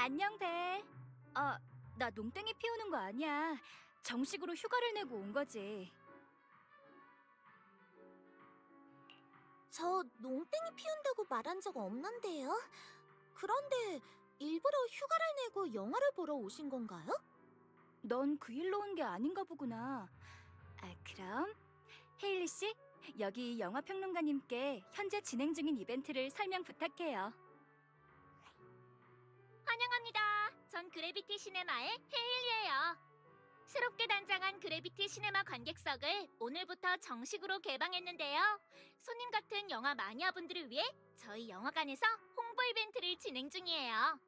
안녕, 벨. 나 농땡이 피우는 거 아니야. 정식으로 휴가를 내고 온 거지. 저 농땡이 피운다고 말한 적 없는데요. 그런데 일부러 휴가를 내고 영화를 보러 오신 건가요? 넌 그 일로 온 게 아닌가 보구나. 그럼 헤일리 씨, 여기 영화 평론가님께 현재 진행 중인 이벤트를 설명 부탁해요. 환영합니다. 전 그래비티 시네마의 헤일리예요. 새롭게 단장한 그래비티 시네마 관객석을 오늘부터 정식으로 개방했는데요. 손님 같은 영화 마니아분들을 위해 저희 영화관에서 홍보 이벤트를 진행 중이에요.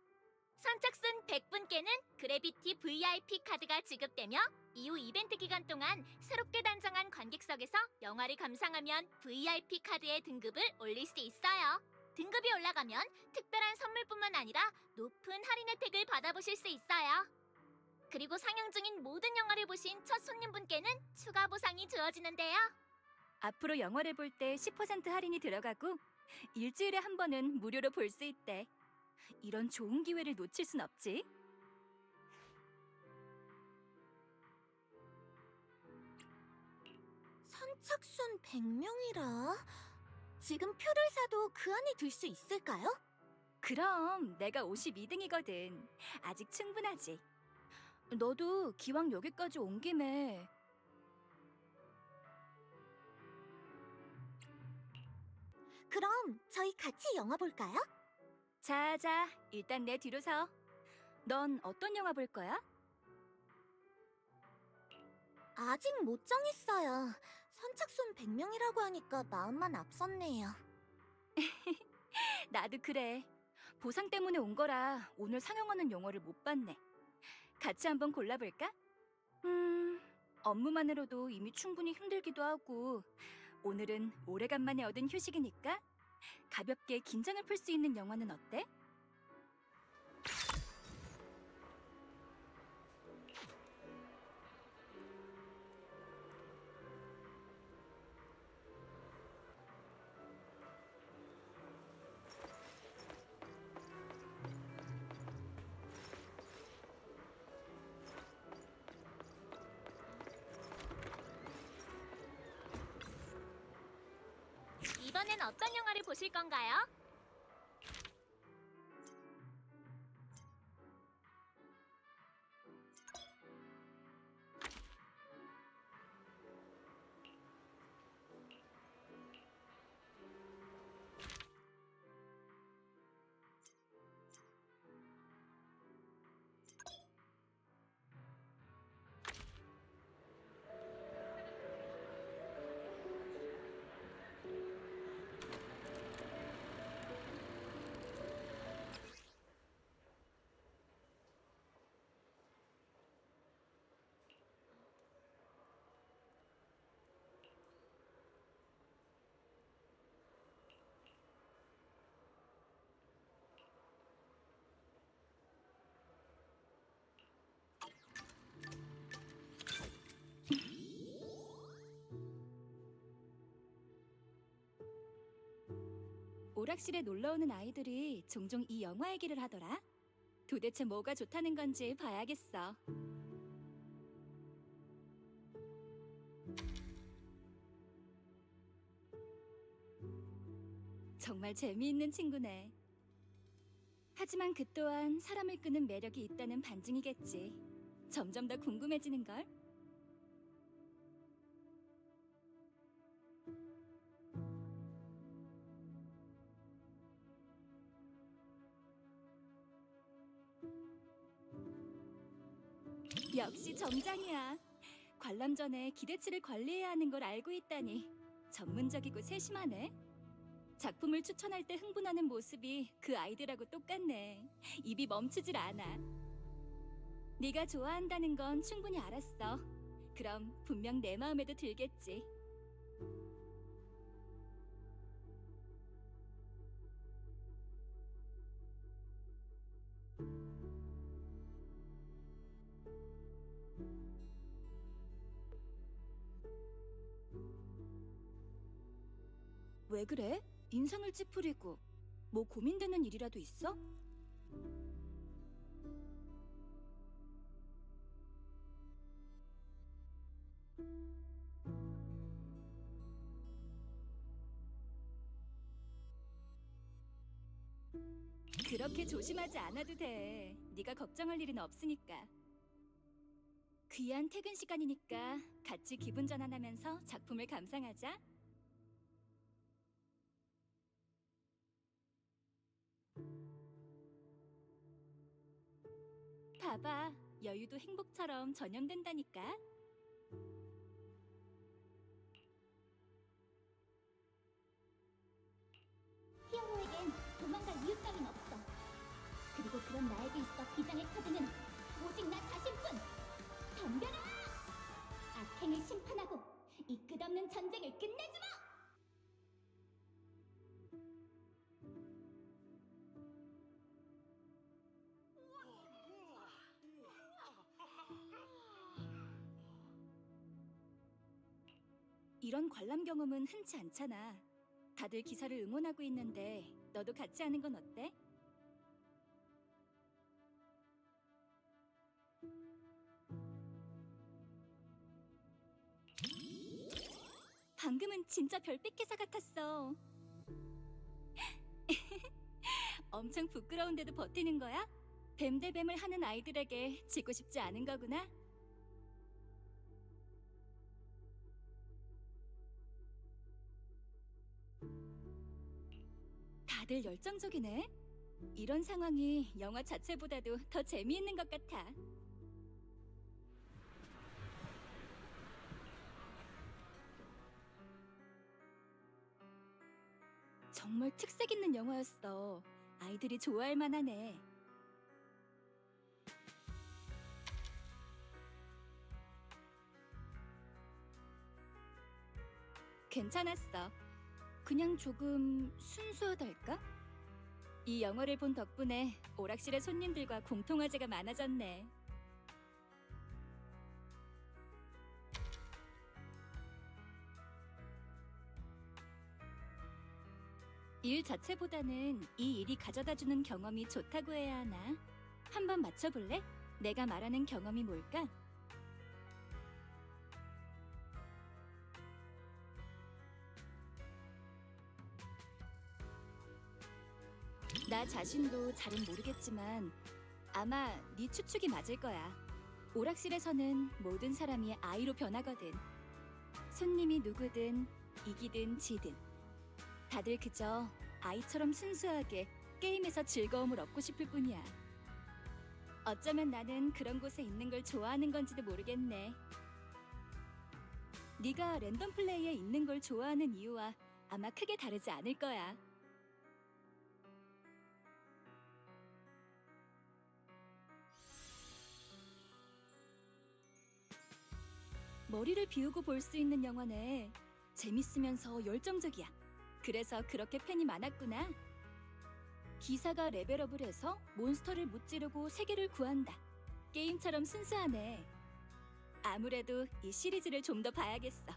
선착순 100분께는 그래비티 VIP 카드가 지급되며 이후 이벤트 기간 동안 새롭게 단장한 관객석에서 영화를 감상하면 VIP 카드의 등급을 올릴 수 있어요. 등급이 올라가면 특별한 선물뿐만 아니라 높은 할인 혜택을 받아보실 수 있어요. 그리고 상영 중인 모든 영화를 보신 첫 손님분께는 추가 보상이 주어지는데요. 앞으로 영화를 볼 때 10% 할인이 들어가고 일주일에 한 번은 무료로 볼 수 있대. 이런 좋은 기회를 놓칠 순 없지. 선착순 100명이라 지금 표를 사도 그 안에 들 수 있을까요? 그럼 내가 52등이거든. 아직 충분하지. 너도 기왕 여기까지 온 김에 그럼 저희 같이 영화 볼까요? 자자, 일단 내 뒤로 서. 넌 어떤 영화 볼 거야? 아직 못 정했어요. 선착순 100명이라고 하니까 마음만 앞섰네요. 나도 그래. 보상 때문에 온 거라 오늘 상영하는 영화를 못 봤네. 같이 한번 골라볼까? 업무만으로도 이미 충분히 힘들기도 하고 오늘은 오래간만에 얻은 휴식이니까 가볍게 긴장을 풀 수 있는 영화는 어때? 이번엔 어떤 영화를 보실 건가요? 오락실에 놀러오는 아이들이 종종 이 영화 얘기를 하더라. 도대체 뭐가 좋다는 건지 봐야겠어. 정말 재미있는 친구네. 하지만 그 또한 사람을 끄는 매력이 있다는 반증이겠지. 점점 더 궁금해지는걸? 역시 점장이야. 관람 전에 기대치를 관리해야 하는 걸 알고 있다니 전문적이고 세심하네. 작품을 추천할 때 흥분하는 모습이 그 아이들하고 똑같네. 입이 멈추질 않아. 네가 좋아한다는 건 충분히 알았어. 그럼 분명 내 마음에도 들겠지. 왜 그래? 인상을 찌푸리고 뭐 고민되는 일이라도 있어? 그렇게 조심하지 않아도 돼. 네가 걱정할 일은 없으니까. 귀한 퇴근 시간이니까 같이 기분 전환하면서 작품을 감상하자. 봐봐, 여유도 행복처럼 전염된다니까. 히어로에겐 도망갈 이유 따윈 없어. 그리고 그런 나에게 있어 비장의 카드는 오직 나 자신뿐. 덤벼라! 악행을 심판하고 이 끝없는 전쟁을 끝내주마! 이런 관람 경험은 흔치 않잖아. 다들 기사를 응원하고 있는데 너도 같이 하는 건 어때? 방금은 진짜 별빛 기사 같았어. 엄청 부끄러운데도 버티는 거야? 뱀 대 뱀을 하는 아이들에게 지고 싶지 않은 거구나. 다들 열정적이네. 이런 상황이 영화 자체보다도 더 재미있는 것 같아. 정말 특색 있는 영화였어. 아이들이 좋아할 만하네. 괜찮았어. 그냥 조금 순수하달까? 이 영화를 본 덕분에 오락실의 손님들과 공통화제가 많아졌네. 일 자체보다는 이 일이 가져다주는 경험이 좋다고 해야 하나? 한번 맞춰볼래? 내가 말하는 경험이 뭘까? 나 자신도 잘은 모르겠지만 아마 네 추측이 맞을 거야. 오락실에서는 모든 사람이 아이로 변하거든. 손님이 누구든 이기든 지든 다들 그저 아이처럼 순수하게 게임에서 즐거움을 얻고 싶을 뿐이야. 어쩌면 나는 그런 곳에 있는 걸 좋아하는 건지도 모르겠네. 네가 랜덤 플레이에 있는 걸 좋아하는 이유와 아마 크게 다르지 않을 거야. 머리를 비우고 볼 수 있는 영화네. 재밌으면서 열정적이야. 그래서 그렇게 팬이 많았구나. 기사가 레벨업을 해서 몬스터를 무찌르고 세계를 구한다. 게임처럼 순수하네. 아무래도 이 시리즈를 좀 더 봐야겠어.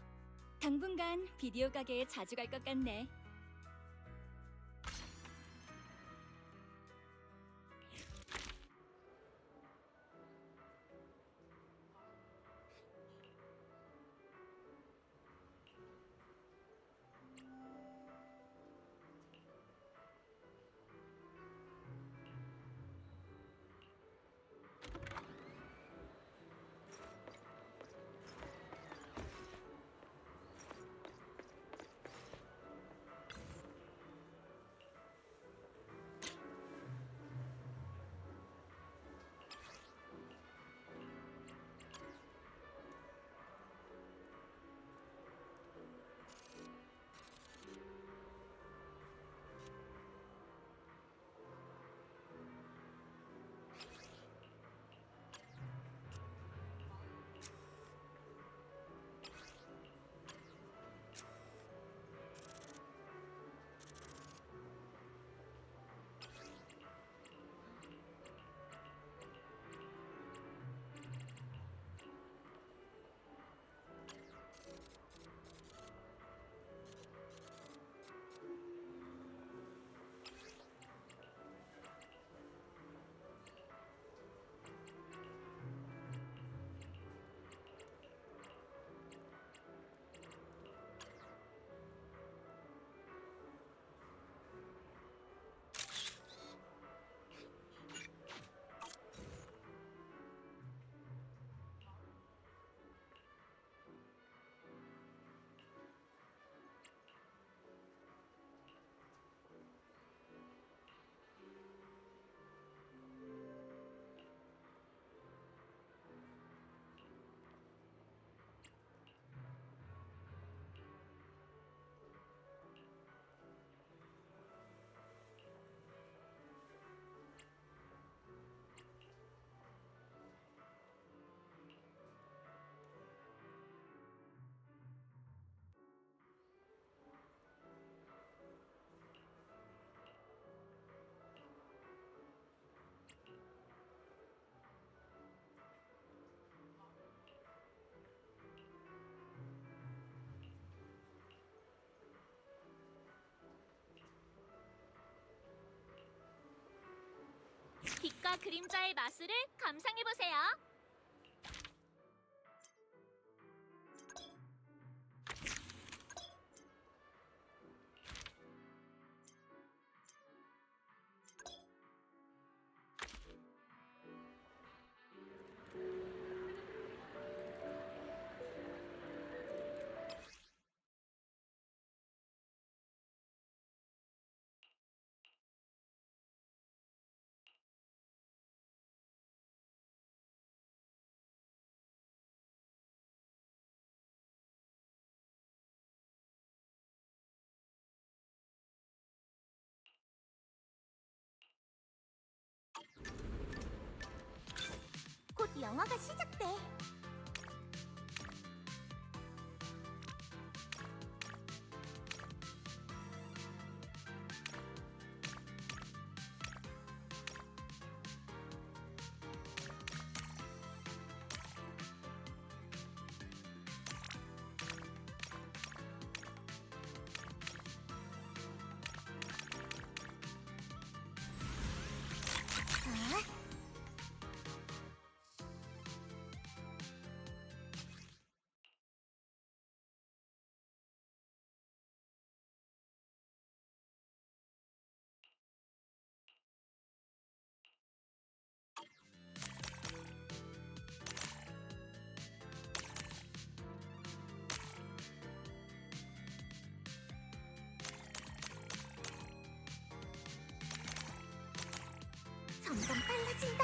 당분간 비디오 가게에 자주 갈 것 같네. 빛과 그림자의 마술을 감상해보세요. 곧 영화가 시작돼. 점점 빨라진다.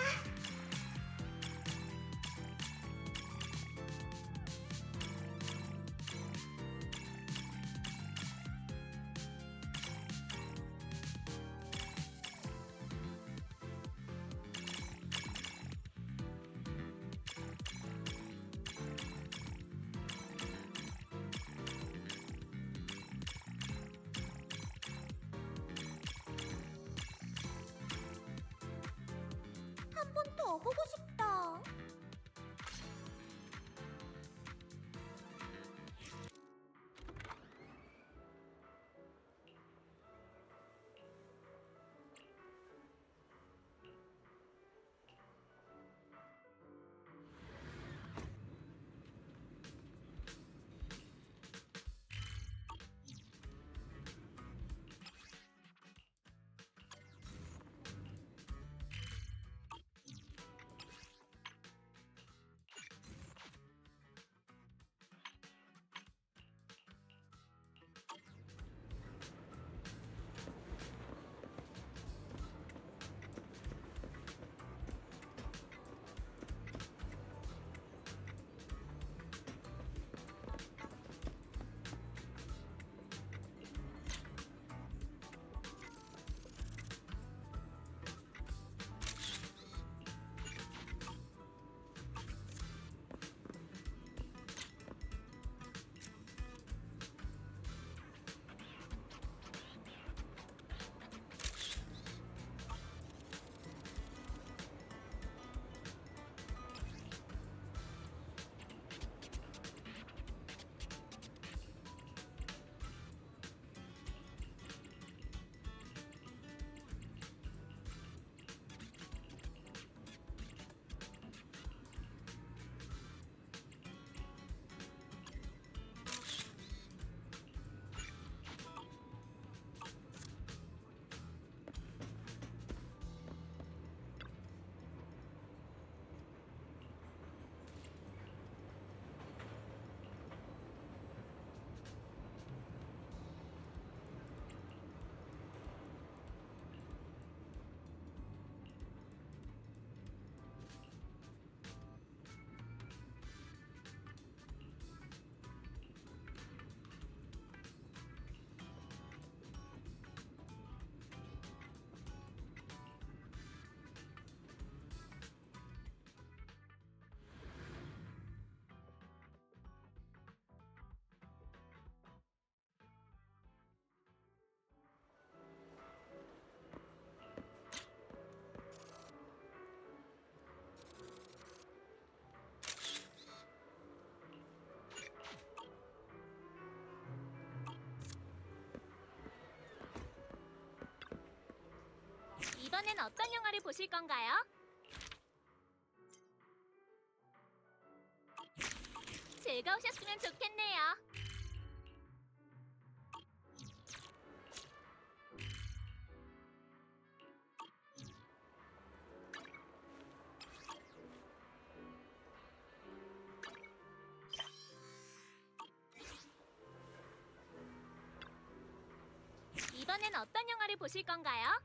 이번엔 어떤 영화를 보실 건가요? 즐거우셨으면 좋겠네요. 이번엔 어떤 영화를 보실 건가요?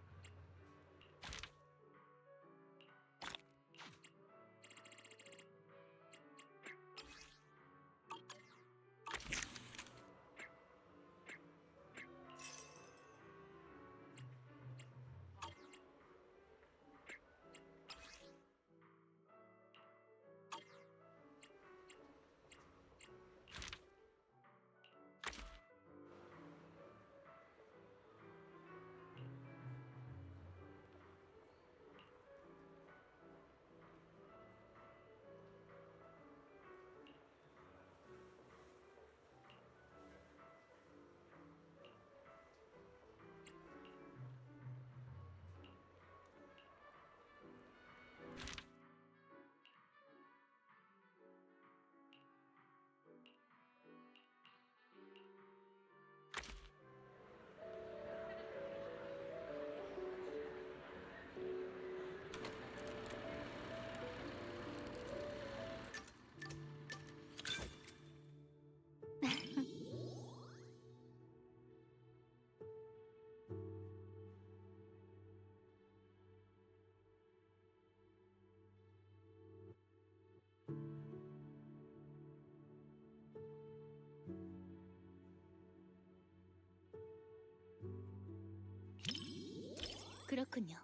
그렇군요.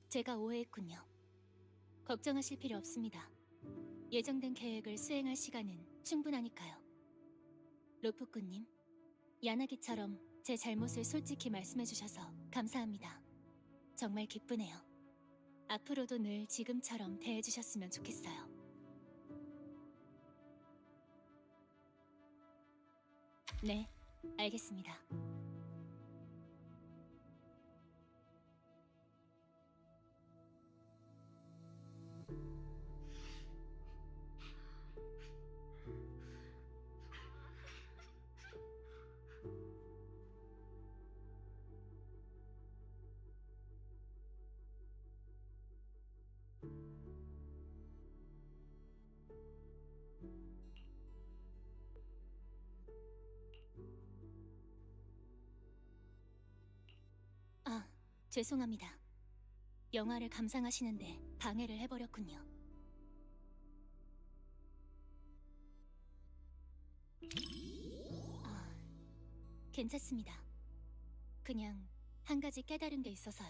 제가 오해했군요. 걱정하실 필요 없습니다. 예정된 계획을 수행할 시간은 충분하니까요. 로프꾼님, 야나기처럼 제 잘못을 솔직히 말씀해주셔서 감사합니다. 정말 기쁘네요. 앞으로도 늘 지금처럼 대해주셨으면 좋겠어요. 네, 알겠습니다. 아, 죄송합니다. 영화를 감상하시는데 방해를 해버렸군요. 아, 괜찮습니다. 그냥 한 가지 깨달은 게 있어서요.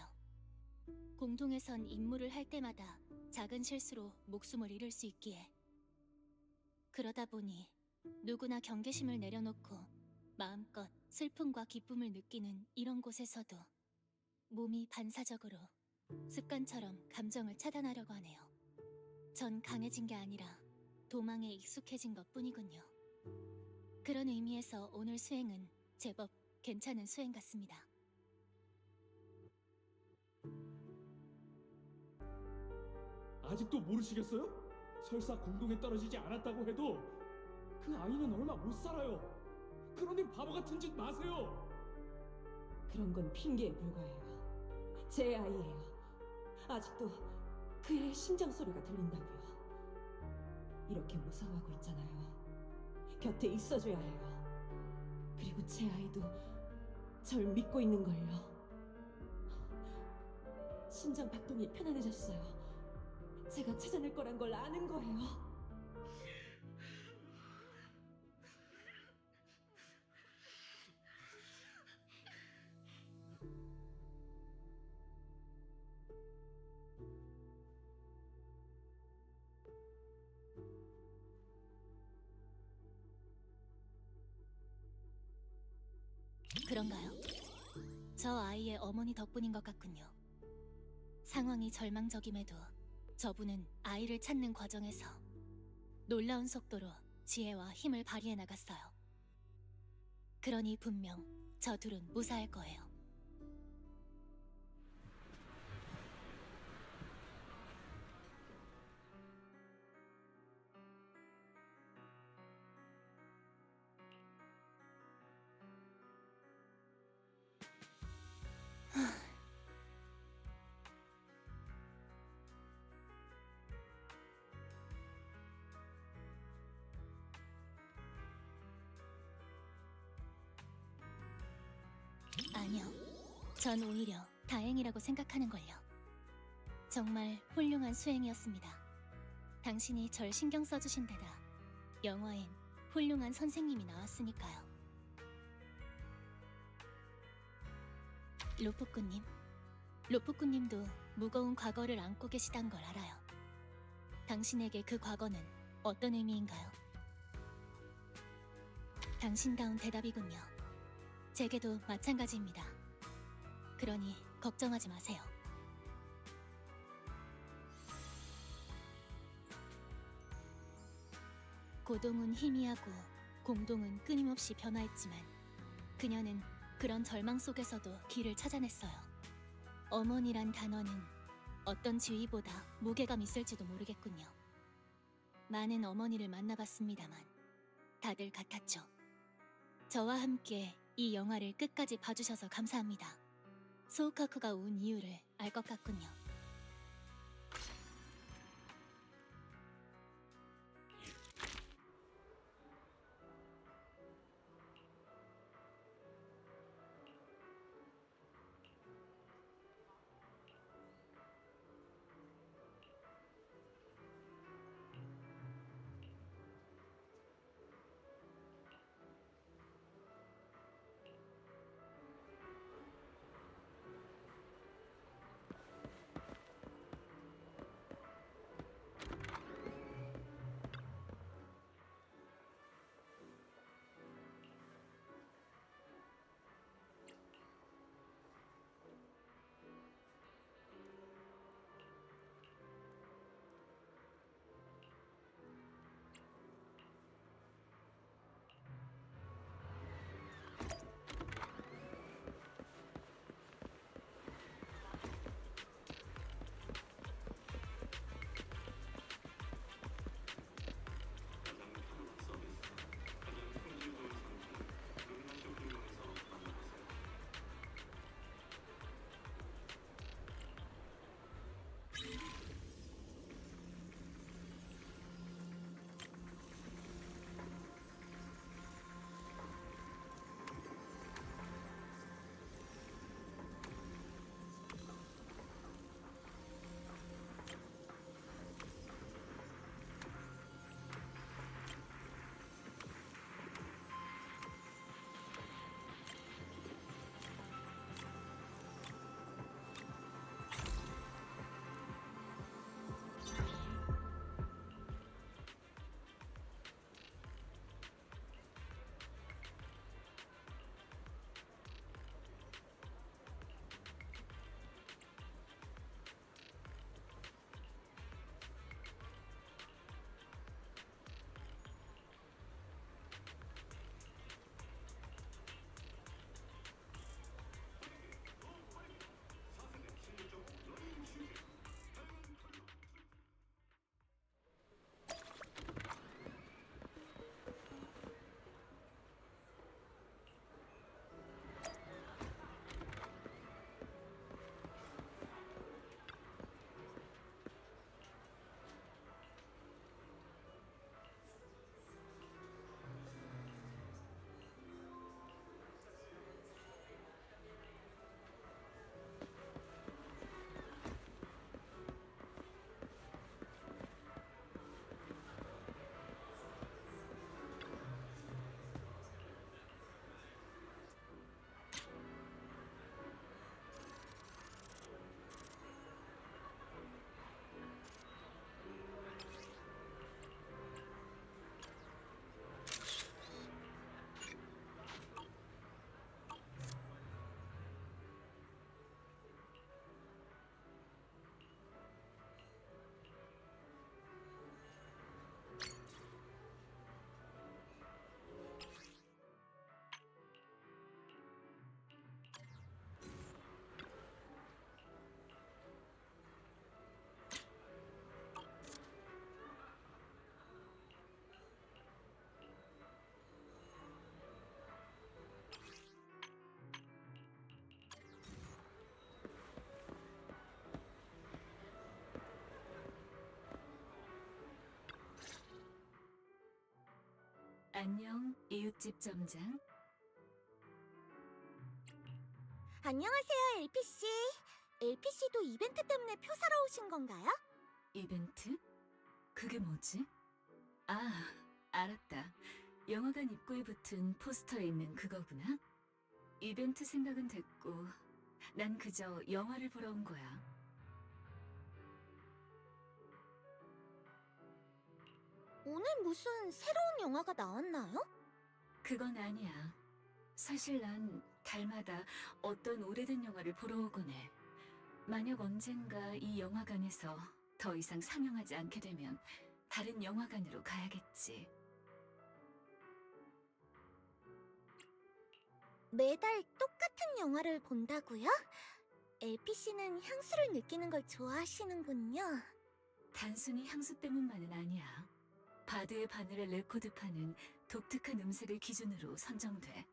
공동에선 임무를 할 때마다 작은 실수로 목숨을 잃을 수 있기에 그러다 보니 누구나 경계심을 내려놓고 마음껏 슬픔과 기쁨을 느끼는 이런 곳에서도 몸이 반사적으로 습관처럼 감정을 차단하려고 하네요. 전 강해진 게 아니라 도망에 익숙해진 것뿐이군요. 그런 의미에서 오늘 수행은 제법 괜찮은 수행 같습니다. 아직도 모르시겠어요? 설사 공동에 떨어지지 않았다고 해도 그 아이는 얼마 못 살아요. 그러니 바보 같은 짓 마세요. 그런 건 핑계에 불과해요. 제 아이예요. 아직도 그의 심장 소리가 들린다고요. 이렇게 무서워하고 있잖아요. 곁에 있어줘야 해요. 그리고 제 아이도 절 믿고 있는걸요. 심장 박동이 편안해졌어요. 제가 찾아낼 거란 걸 아는 거예요. 그런가요? 저 아이의 어머니 덕분인 것 같군요. 상황이 절망적임에도 저분은 아이를 찾는 과정에서 놀라운 속도로 지혜와 힘을 발휘해 나갔어요. 그러니 분명 저 둘은 무사할 거예요. 아니요. 전 오히려 다행이라고 생각하는걸요. 정말 훌륭한 수행이었습니다. 당신이 절 신경 써주신 데다 영화엔 훌륭한 선생님이 나왔으니까요. 로프꾸님, 로프꾸님도 무거운 과거를 안고 계시단 걸 알아요. 당신에게 그 과거는 어떤 의미인가요? 당신다운 대답이군요. 제게도 마찬가지입니다. 그러니 걱정하지 마세요. 고동은 희미하고 공동은 끊임없이 변화했지만 그녀는 그런 절망 속에서도 길을 찾아냈어요. 어머니란 단어는 어떤 지위보다 무게감 있을지도 모르겠군요. 많은 어머니를 만나봤습니다만 다들 같았죠. 저와 함께 이 영화를 끝까지 봐주셔서 감사합니다. 소우카쿠가 온 이유를 알 것 같군요. 안녕, 이웃집 점장. 안녕하세요, LPC. LPC도 이벤트 때문에 표 사러 오신 건가요? 이벤트? 그게 뭐지? 아, 알았다. 영화관 입구에 붙은 포스터에 있는 그거구나. 이벤트 생각은 됐고, 난 그저 영화를 보러 온 거야. 오늘 무슨 새로운 영화가 나왔나요? 그건 아니야. 사실 난 달마다 어떤 오래된 영화를 보러 오곤 해. 만약 언젠가 이 영화관에서 더 이상 상영하지 않게 되면 다른 영화관으로 가야겠지. 매달 똑같은 영화를 본다고요? LPC는 향수를 느끼는 걸 좋아하시는군요. 단순히 향수 때문만은 아니야. 바드의 바늘의 레코드판은 독특한 음색을 기준으로 선정돼.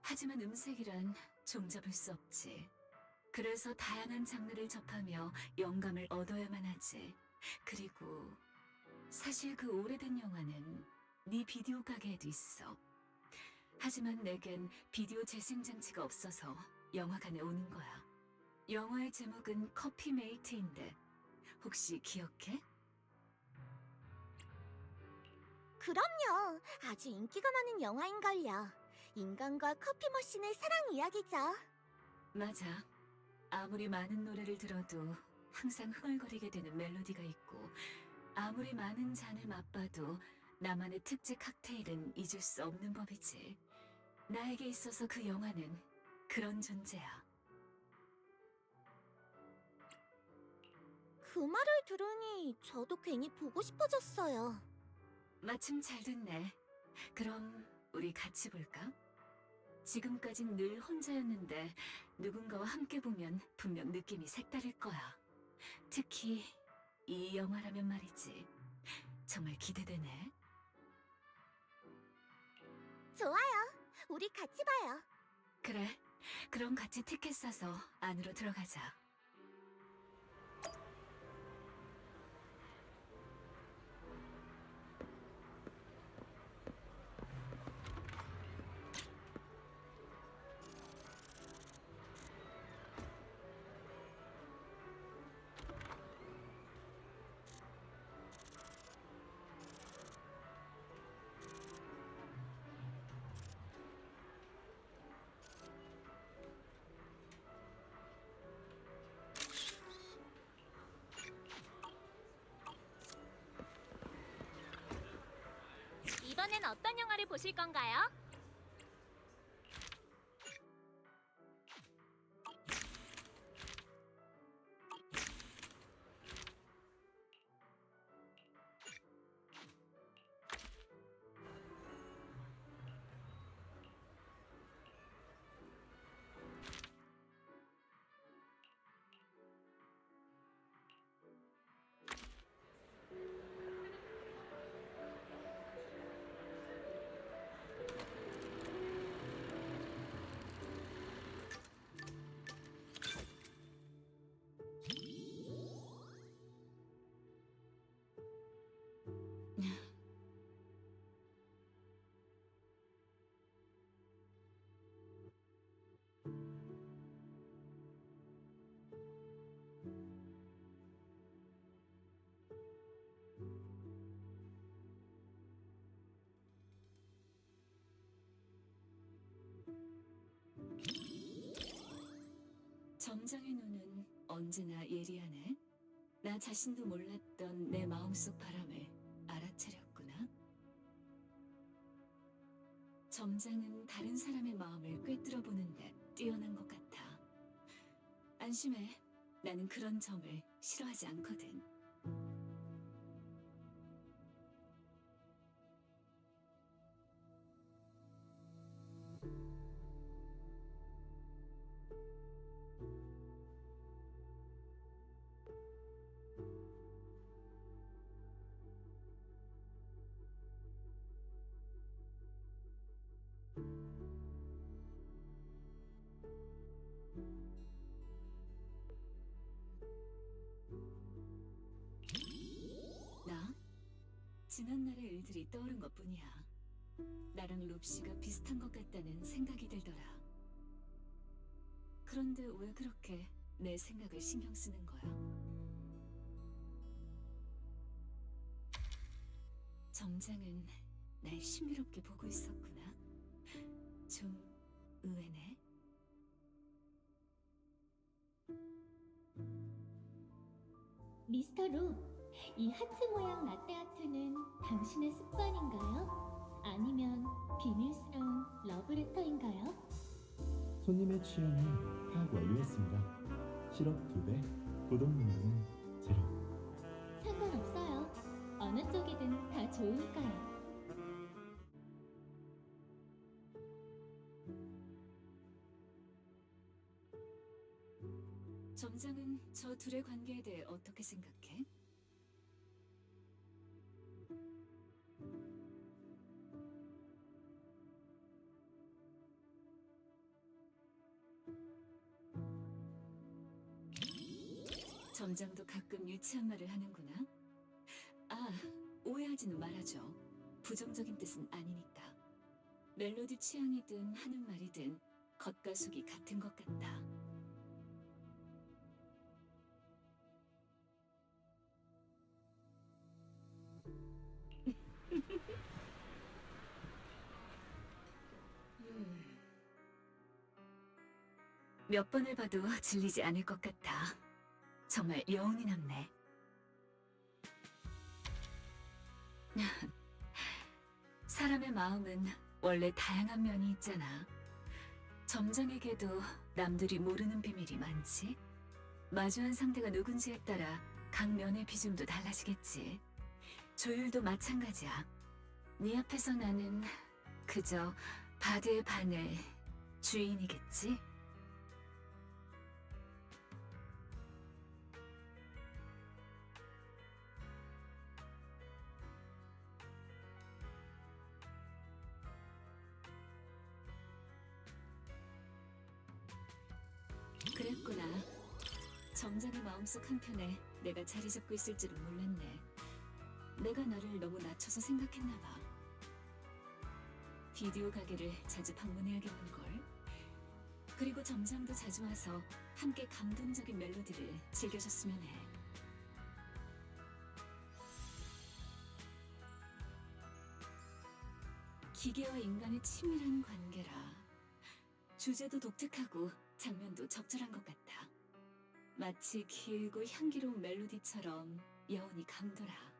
하지만 음색이란 종잡을 수 없지. 그래서 다양한 장르를 접하며 영감을 얻어야만 하지. 그리고 사실 그 오래된 영화는 네 비디오 가게에도 있어. 하지만 내겐 비디오 재생 장치가 없어서 영화관에 오는 거야. 영화의 제목은 커피 메이트인데 혹시 기억해? 그럼요. 아주 인기가 많은 영화인걸요. 인간과 커피 머신의 사랑 이야기죠. 맞아. 아무리 많은 노래를 들어도 항상 흥얼거리게 되는 멜로디가 있고 아무리 많은 잔을 맛봐도 나만의 특제 칵테일은 잊을 수 없는 법이지. 나에게 있어서 그 영화는 그런 존재야. 그 말을 들으니 저도 괜히 보고 싶어졌어요. 마침 잘 됐네. 그럼 우리 같이 볼까? 지금까진 늘 혼자였는데 누군가와 함께 보면 분명 느낌이 색다를 거야. 특히 이 영화라면 말이지. 정말 기대되네. 좋아요. 우리 같이 봐요. 그래. 그럼 같이 티켓 사서 안으로 들어가자. 이번엔 어떤 영화를 보실 건가요? 점장의 눈은 언제나 예리하네. 나 자신도 몰랐던 내 마음속 바람을 알아차렸구나. 점장은 다른 사람의 마음을 꿰뚫어 보는데 뛰어난 것 같아. 안심해. 나는 그런 점을 싫어하지 않거든. 나? 지난날의 일들이 떠오른 것뿐이야. 나랑 롭시가 비슷한 것 같다는 생각이 들더라. 그런데 왜 그렇게 내 생각을 신경 쓰는 거야? 점장은 날 신비롭게 보고 있었구나. 좀 의외네. 미스터 루, 이 하트 모양 라떼 아트는 당신의 습관인가요? 아니면 비밀스러운 러브레터인가요? 손님의 취향을 파악 완료했습니다. 시럽 2배, 고동 농도는 제로. 상관없어요. 어느 쪽이든 다 좋으니까요. 점장은 저 둘의 관계에 대해 어떻게 생각해? 점장도 가끔 유치한 말을 하는구나. 아, 오해하지는 말아줘. 부정적인 뜻은 아니니까. 멜로디 취향이든 하는 말이든 겉과 속이 같은 것 같다. 몇 번을 봐도 질리지 않을 것 같아. 정말 여운이 남네. 사람의 마음은 원래 다양한 면이 있잖아. 점장에게도 남들이 모르는 비밀이 많지. 마주한 상대가 누군지에 따라 각 면의 비중도 달라지겠지. 조율도 마찬가지야. 네 앞에서 나는 그저 바드의 바늘 주인이겠지? 그랬구나. 점장의 마음속 한편에 내가 자리 잡고 있을 줄은 몰랐네. 내가 나를 너무 낮춰서 생각했나 봐. 비디오 가게를 자주 방문해야겠는걸. 그리고 점장도 자주 와서 함께 감동적인 멜로디를 즐겨줬으면 해. 기계와 인간의 치밀한 관계라. 주제도 독특하고 장면도 적절한 것 같아. 마치 길고 향기로운 멜로디처럼 여운이 감돌아.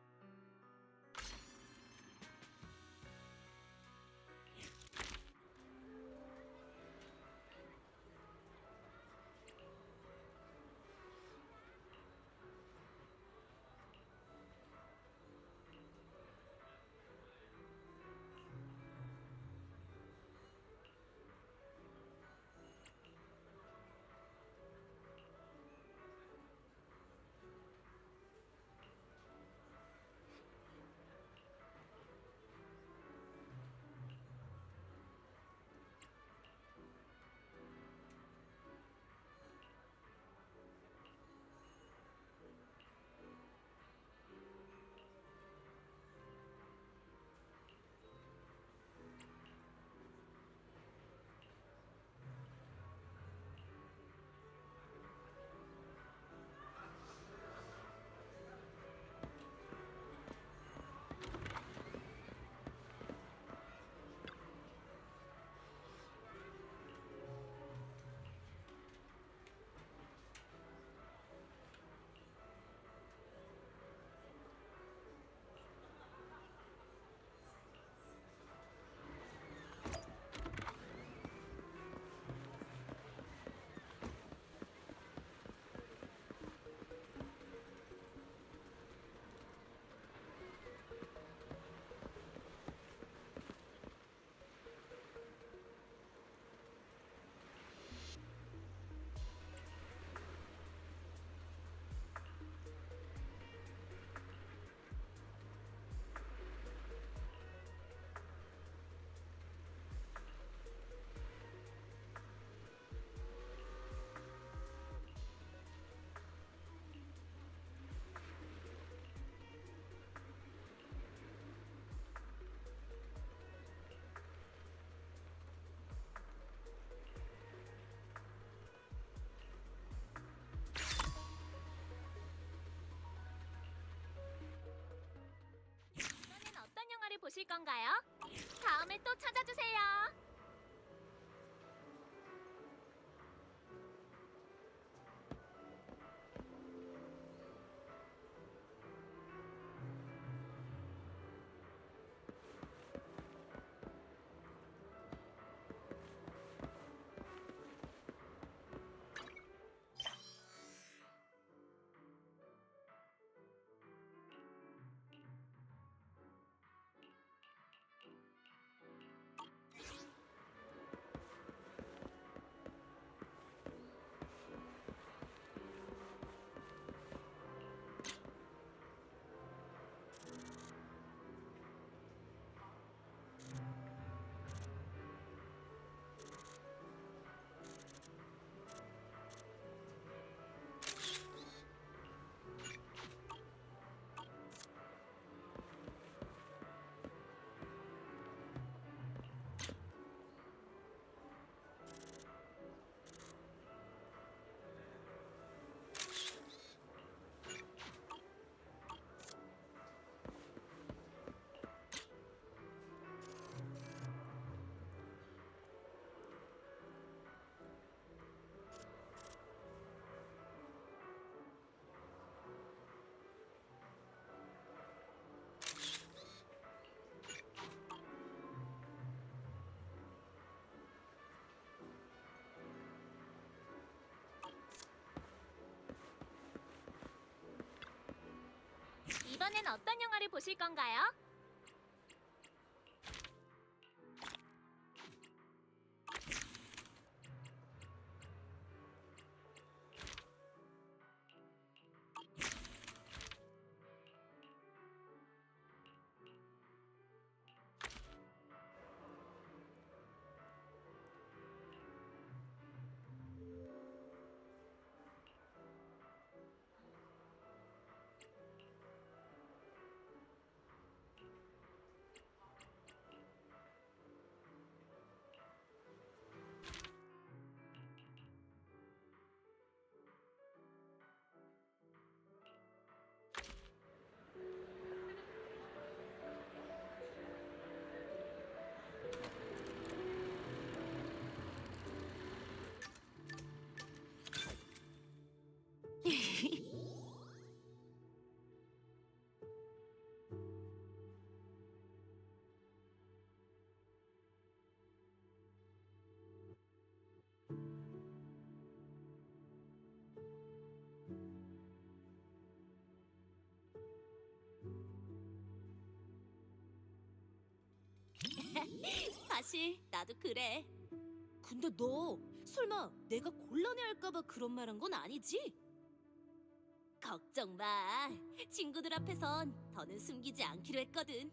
건가요? 다음에 또 찾아주세요. 이번엔 어떤 영화를 보실 건가요? 사실 나도 그래. 근데 너 설마 내가 곤란해할까봐 그런 말 한 건 아니지? 걱정 마. 친구들 앞에선 더는 숨기지 않기로 했거든.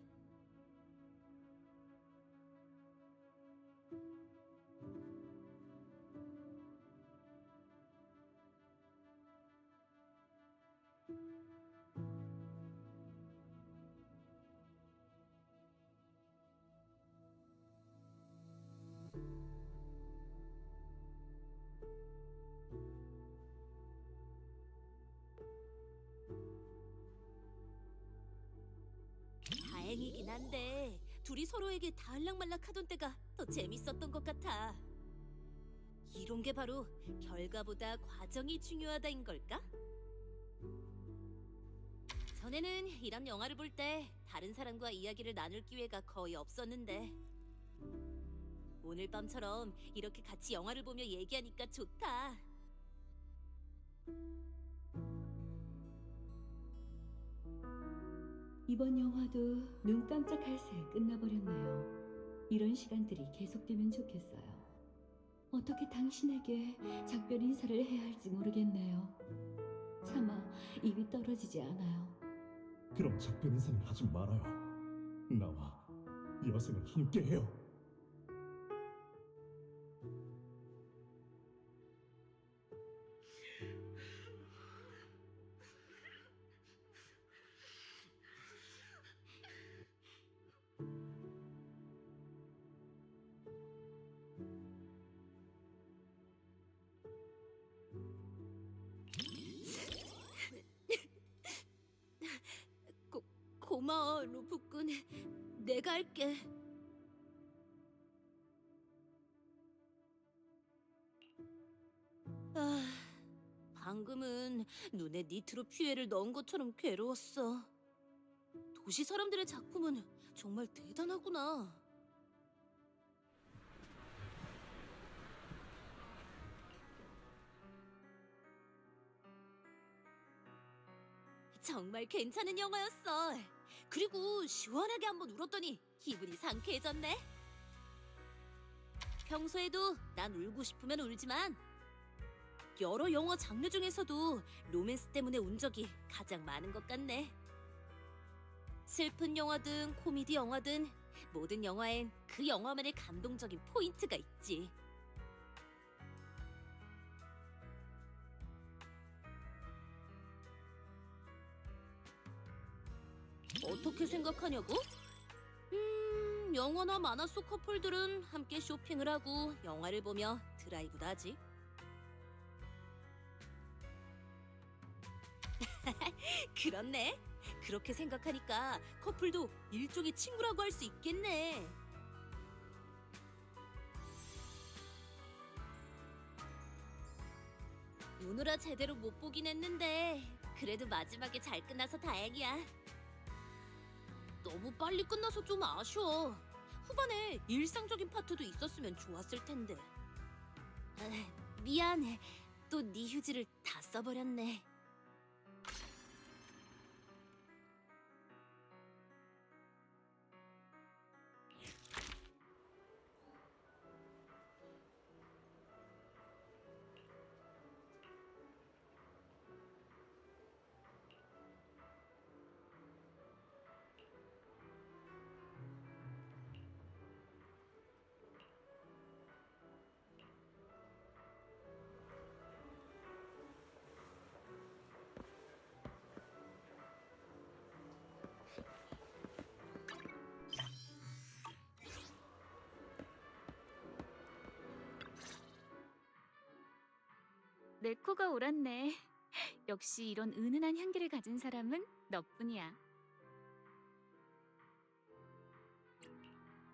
다행이긴 한데 둘이 서로에게 다을락말락하던 때가 더 재밌었던 것 같아. 이런 게 바로 결과보다 과정이 중요하다인 걸까? 전에는 이런 영화를 볼 때 다른 사람과 이야기를 나눌 기회가 거의 없었는데 오늘 밤처럼 이렇게 같이 영화를 보며 얘기하니까 좋다. 이번 영화도 눈 깜짝할 새에 끝나버렸네요. 이런 시간들이 계속되면 좋겠어요. 어떻게 당신에게 작별 인사를 해야 할지 모르겠네요. 차마 입이 떨어지지 않아요. 그럼 작별 인사는 하지 말아요. 나와 여생을 함께해요. 고마워, 루프꾼. 내가 할게. 아, 방금은 눈에 니트로 퓨에를 넣은 것처럼 괴로웠어. 도시 사람들의 작품은 정말 대단하구나. 정말 괜찮은 영화였어. 그리고 시원하게 한번 울었더니 기분이 상쾌해졌네. 평소에도 난 울고 싶으면 울지만 여러 영화 장르 중에서도 로맨스 때문에 운 적이 가장 많은 것 같네. 슬픈 영화든 코미디 영화든 모든 영화엔 그 영화만의 감동적인 포인트가 있지. 어떻게 생각하냐고? 영화나 만화 속 커플들은 함께 쇼핑을 하고 영화를 보며 드라이브도 하지. 그렇네. 그렇게 생각하니까 커플도 일종의 친구라고 할 수 있겠네. 우느라 제대로 못 보긴 했는데 그래도 마지막에 잘 끝나서 다행이야. 너무 빨리 끝나서 좀 아쉬워. 후반에 일상적인 파트도 있었으면 좋았을 텐데. 미안해. 또 네 휴지를 다 써버렸네. 내 코가 옳았네. 역시 이런 은은한 향기를 가진 사람은 너뿐이야.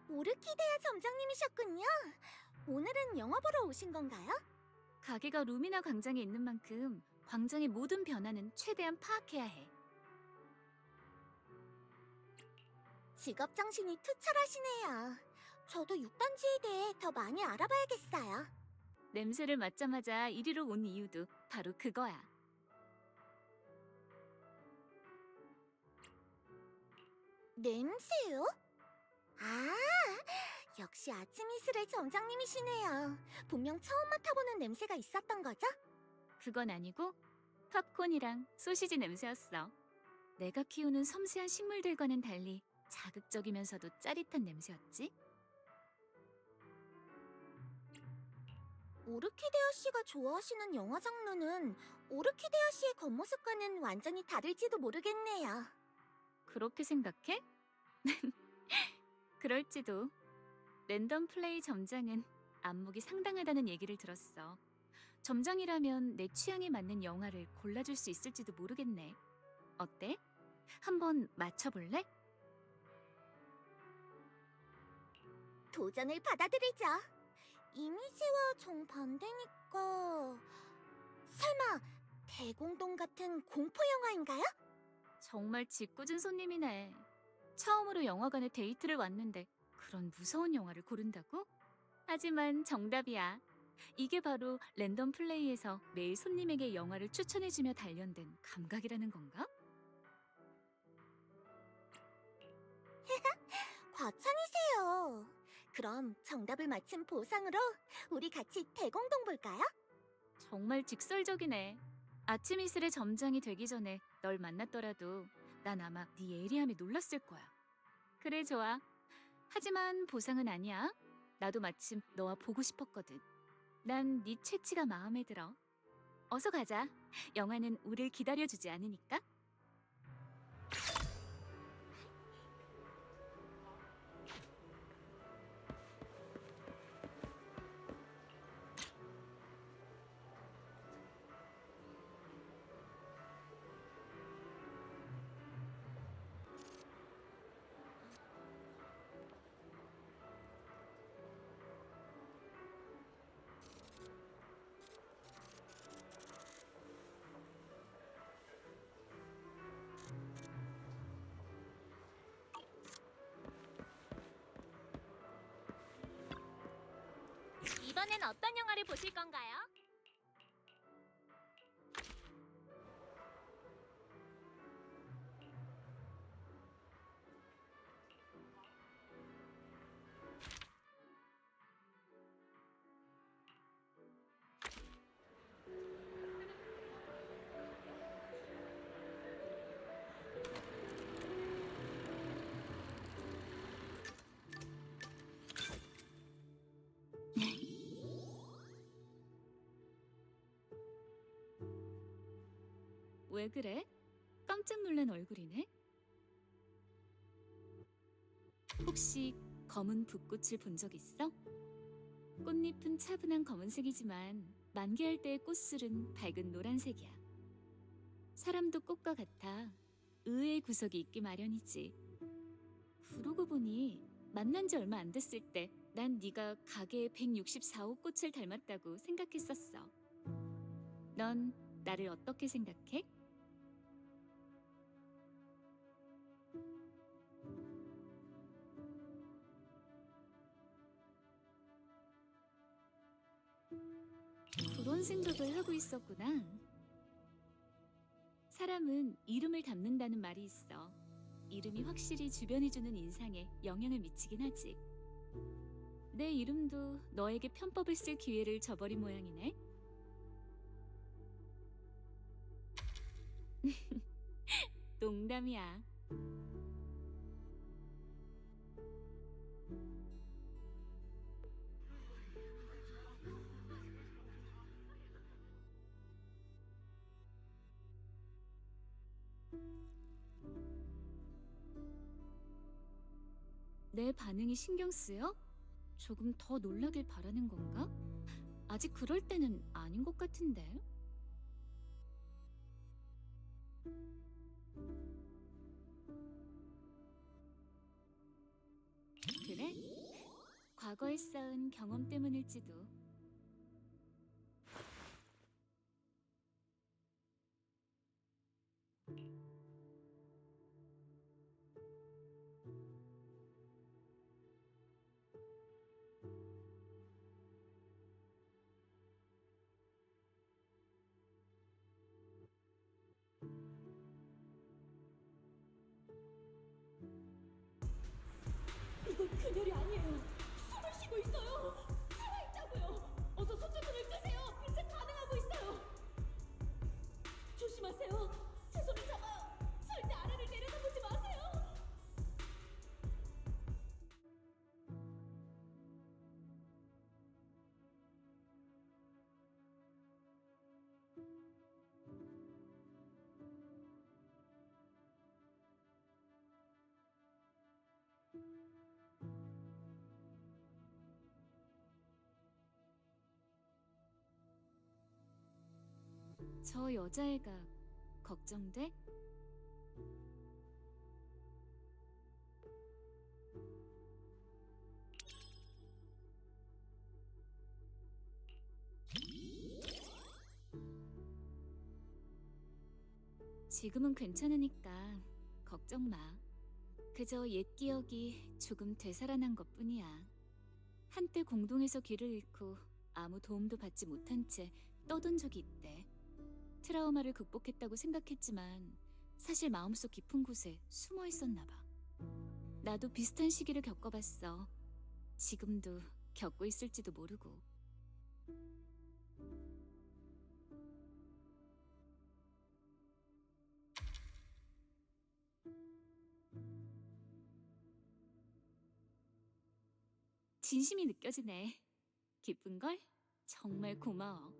오르키데아 점장님이셨군요. 오늘은 영화 보러 오신 건가요? 가게가 루미나 광장에 있는 만큼 광장의 모든 변화는 최대한 파악해야 해. 직업 정신이 투철하시네요. 저도 6단지에 대해 더 많이 알아봐야겠어요. 냄새를 맡자마자 이리로 온 이유도 바로 그거야. 냄새요? 아, 역시 아침 이슬의 점장님이시네요. 분명 처음 맡아보는 냄새가 있었던 거죠? 그건 아니고 팝콘이랑 소시지 냄새였어. 내가 키우는 섬세한 식물들과는 달리 자극적이면서도 짜릿한 냄새였지. 오르키데아 씨가 좋아하시는 영화 장르는 오르키데아 씨의 겉모습과는 완전히 다를지도 모르겠네요. 그렇게 생각해? 그럴지도. 랜덤 플레이 점장은 안목이 상당하다는 얘기를 들었어. 점장이라면 내 취향에 맞는 영화를 골라줄 수 있을지도 모르겠네. 어때? 한번 맞춰볼래? 도전을 받아들이죠. 이미지와 정반대니까... 설마 대공동 같은 공포 영화인가요? 정말 짓궂은 손님이네. 처음으로 영화관에 데이트를 왔는데 그런 무서운 영화를 고른다고? 하지만 정답이야. 이게 바로 랜덤 플레이에서 매일 손님에게 영화를 추천해주며 단련된 감각이라는 건가? 과찬이세요. 그럼 정답을 맞힌 보상으로 우리 같이 대공동 볼까요? 정말 직설적이네. 아침 이슬의 점장이 되기 전에 널 만났더라도 난 아마 네 예리함에 놀랐을 거야. 그래, 좋아. 하지만 보상은 아니야. 나도 마침 너와 보고 싶었거든. 난 네 체치가 마음에 들어. 어서 가자. 영화는 우릴 기다려주지 않으니까. 이번엔 어떤 영화를 보실 건가요? 왜 그래? 깜짝 놀란 얼굴이네. 혹시 검은 붓꽃을 본 적 있어? 꽃잎은 차분한 검은색이지만 만개할 때의 꽃술은 밝은 노란색이야. 사람도 꽃과 같아 의외의 구석이 있기 마련이지. 그러고 보니 만난 지 얼마 안 됐을 때 난 네가 가게의 164호 꽃을 닮았다고 생각했었어. 넌 나를 어떻게 생각해? 그런 생각을 하고 있었구나. 사람은 이름을 닮는다는 말이 있어. 이름이 확실히 주변이 주는 인상에 영향을 미치긴 하지. 내 이름도 너에게 편법을 쓸 기회를 저버린 모양이네. 농담이야. 내 반응이 신경 쓰여? 조금 더 놀라길 바라는 건가? 아직 그럴 때는 아닌 것 같은데. 그래? 과거에 쌓은 경험 때문일지도. 이건 균열이 아니에요. 숨을 쉬고 있어요. 살아있다고요. 어서 손전등을 끄세요. 빛에 반응하고 있어요. 조심하세요. 제 손을 잡아요. 절대 아래를 내려다보지 마세요. 저 여자애가 걱정돼? 지금은 괜찮으니까 걱정 마. 그저 옛 기억이 조금 되살아난 것뿐이야. 한때 공동에서 길을 잃고 아무 도움도 받지 못한 채 떠돈 적이 있대. 트라우마를 극복했다고 생각했지만 사실 마음속 깊은 곳에 숨어 있었나 봐. 나도 비슷한 시기를 겪어봤어. 지금도 겪고 있을지도 모르고. 진심이 느껴지네. 기쁜걸? 정말 고마워.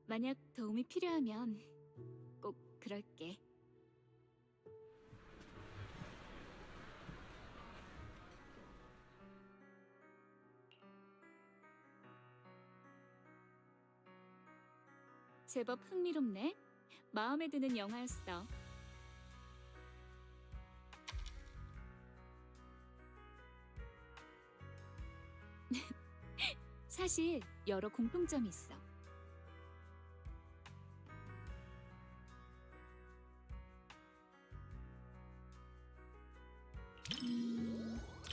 만약 도움이 필요하면 꼭 그럴게. 제법 흥미롭네. 마음에 드는 영화였어. 사실 여러 공통점이 있어.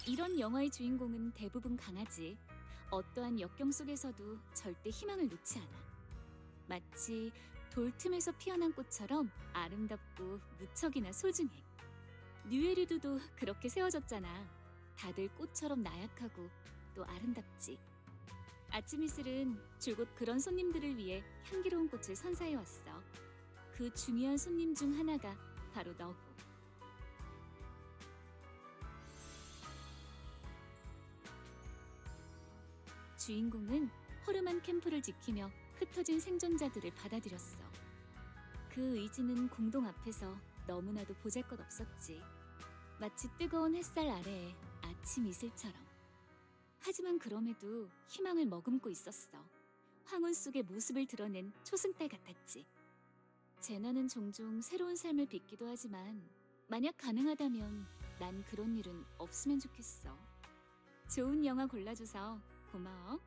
이런 영화의 주인공은 대부분 강하지. 어떠한 역경 속에서도 절대 희망을 놓지 않아. 마치 돌 틈에서 피어난 꽃처럼 아름답고 무척이나 소중해. 뉴에리두도 그렇게 세워졌잖아. 다들 꽃처럼 나약하고 또 아름답지. 아침 이슬은 줄곧 그런 손님들을 위해 향기로운 꽃을 선사해왔어. 그 중요한 손님 중 하나가 바로 너고. 주인공은 허름한 캠프를 지키며 흩어진 생존자들을 받아들였어. 그 의지는 공동 앞에서 너무나도 보잘것없었지. 마치 뜨거운 햇살 아래의 아침 이슬처럼. 하지만 그럼에도 희망을 머금고 있었어. 황혼 속의 모습을 드러낸 초승달 같았지. 제나는 종종 새로운 삶을 빚기도 하지만 만약 가능하다면 난 그런 일은 없으면 좋겠어. 좋은 영화 골라줘서 고마워.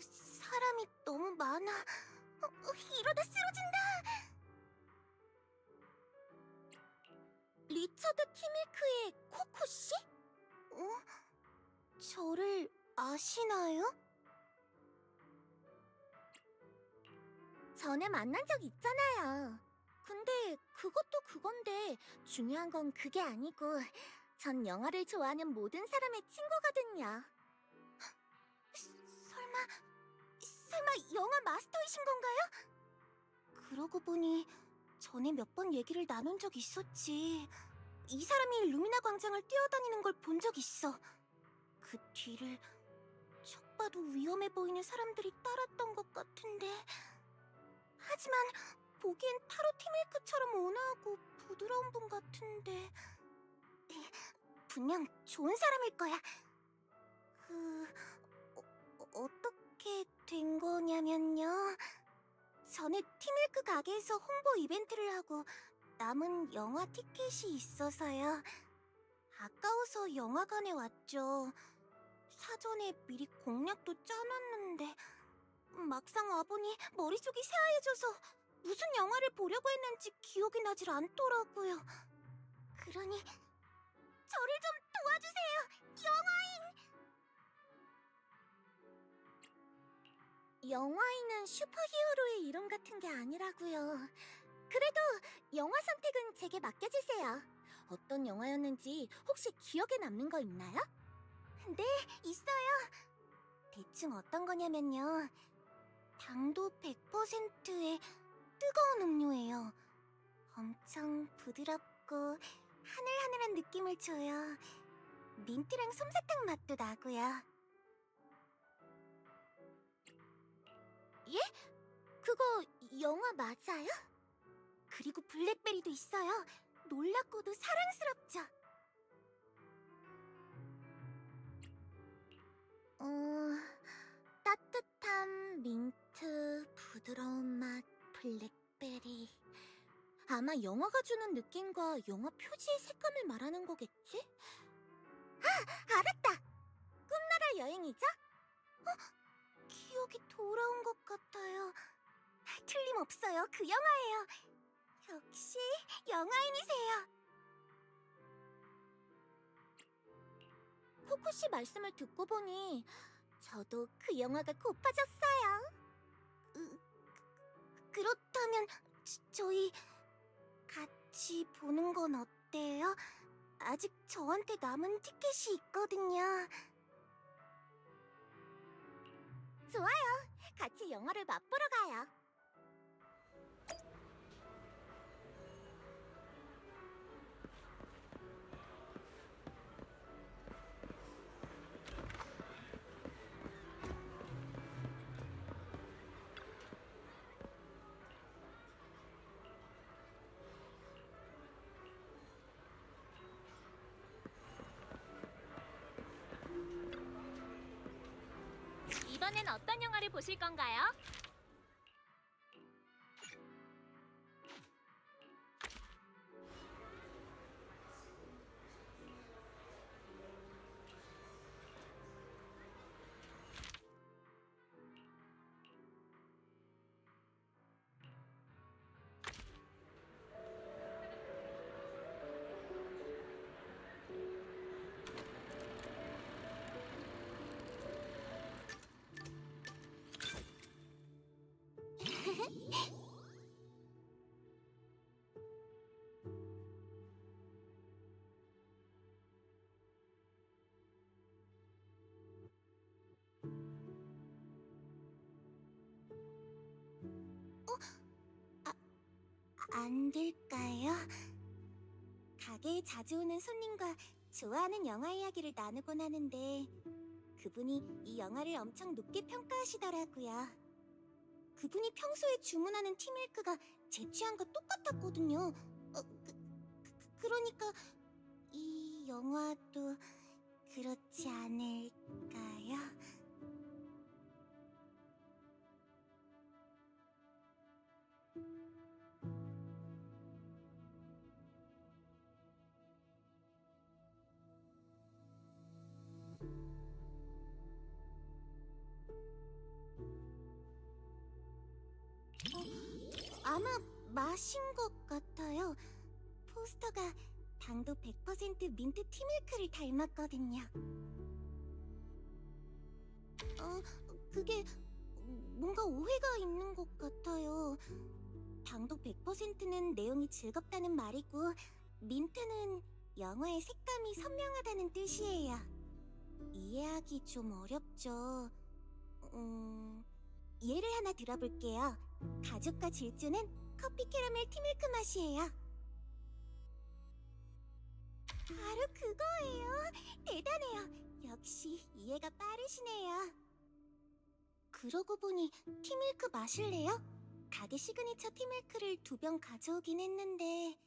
사람이 너무 많아. 이러다 쓰러진다. 리처드 티밀크의 코코 씨? 저를 아시나요? 전에 만난 적 있잖아요. 근데 그것도 그건데 중요한 건 그게 아니고 전 영화를 좋아하는 모든 사람의 친구거든요. 설마 영화 마스터이신 건가요? 그러고 보니 전에 몇 번 얘기를 나눈 적 있었지. 이 사람이 루미나 광장을 뛰어다니는 걸 본 적 있어. 그 뒤를 척 봐도 위험해 보이는 사람들이 따랐던 것 같은데. 하지만 보기엔 타로 티밀크처럼 온화하고 부드러운 분 같은데. 분명 좋은 사람일 거야. 어떻게 된 거냐면요. 전에 티밀크 가게에서 홍보 이벤트를 하고 남은 영화 티켓이 있어서요. 아까워서 영화관에 왔죠. 사전에 미리 공략도 짜놨는데 막상 와보니 머릿속이 새하얘져서 무슨 영화를 보려고 했는지 기억이 나질 않더라고요. 그러니 저를 좀 도와주세요. 영화인은 슈퍼히어로의 이름 같은 게 아니라고요. 그래도 영화 선택은 제게 맡겨주세요. 어떤 영화였는지 혹시 기억에 남는 거 있나요? 네, 있어요. 대충 어떤 거냐면요. 당도 100%의 뜨거운 음료예요. 엄청 부드럽고 하늘하늘한 느낌을 줘요. 민트랑 솜사탕 맛도 나고요. 예? 그거 영화 맞아요? 그리고 블랙베리도 있어요. 놀랍고도 사랑스럽죠. 부드러운 맛, 블랙베리. 아마 영화가 주는 느낌과 영화 표지의 색감을 말하는 거겠지? 아, 알았다! 꿈나라 여행이죠? 기억이 돌아온 것 같아요. 틀림없어요, 그 영화예요. 역시 영화인이세요. 코코씨 말씀을 듣고 보니 저도 그 영화가 고파졌어요. 그렇다면 저희 같이 보는 건 어때요? 아직 저한테 남은 티켓이 있거든요. 좋아요. 같이 영화를 맛보러 가요. 이번엔 어떤 영화를 보실 건가요? 안 될까요? 가게에 자주 오는 손님과 좋아하는 영화 이야기를 나누곤 하는데 그분이 이 영화를 엄청 높게 평가하시더라고요. 그분이 평소에 주문하는 티밀크가 제 취향과 똑같았거든요. 그러니까 이 영화도 그렇지 않을까요? 아마 마신 것 같아요. 포스터가 당도 100% 민트 티밀크를 닮았거든요. 그게 뭔가 오해가 있는 것 같아요. 당도 100%는 내용이 즐겁다는 말이고 민트는 영화의 색감이 선명하다는 뜻이에요. 이해하기 좀 어렵죠. 예를 하나 들어볼게요. 가족과 질주는 커피 캐러멜 티밀크 맛이에요. 바로 그거예요. 대단해요. 역시 이해가 빠르시네요. 그러고 보니 티밀크 마실래요? 가게 시그니처 티밀크를 2병 가져오긴 했는데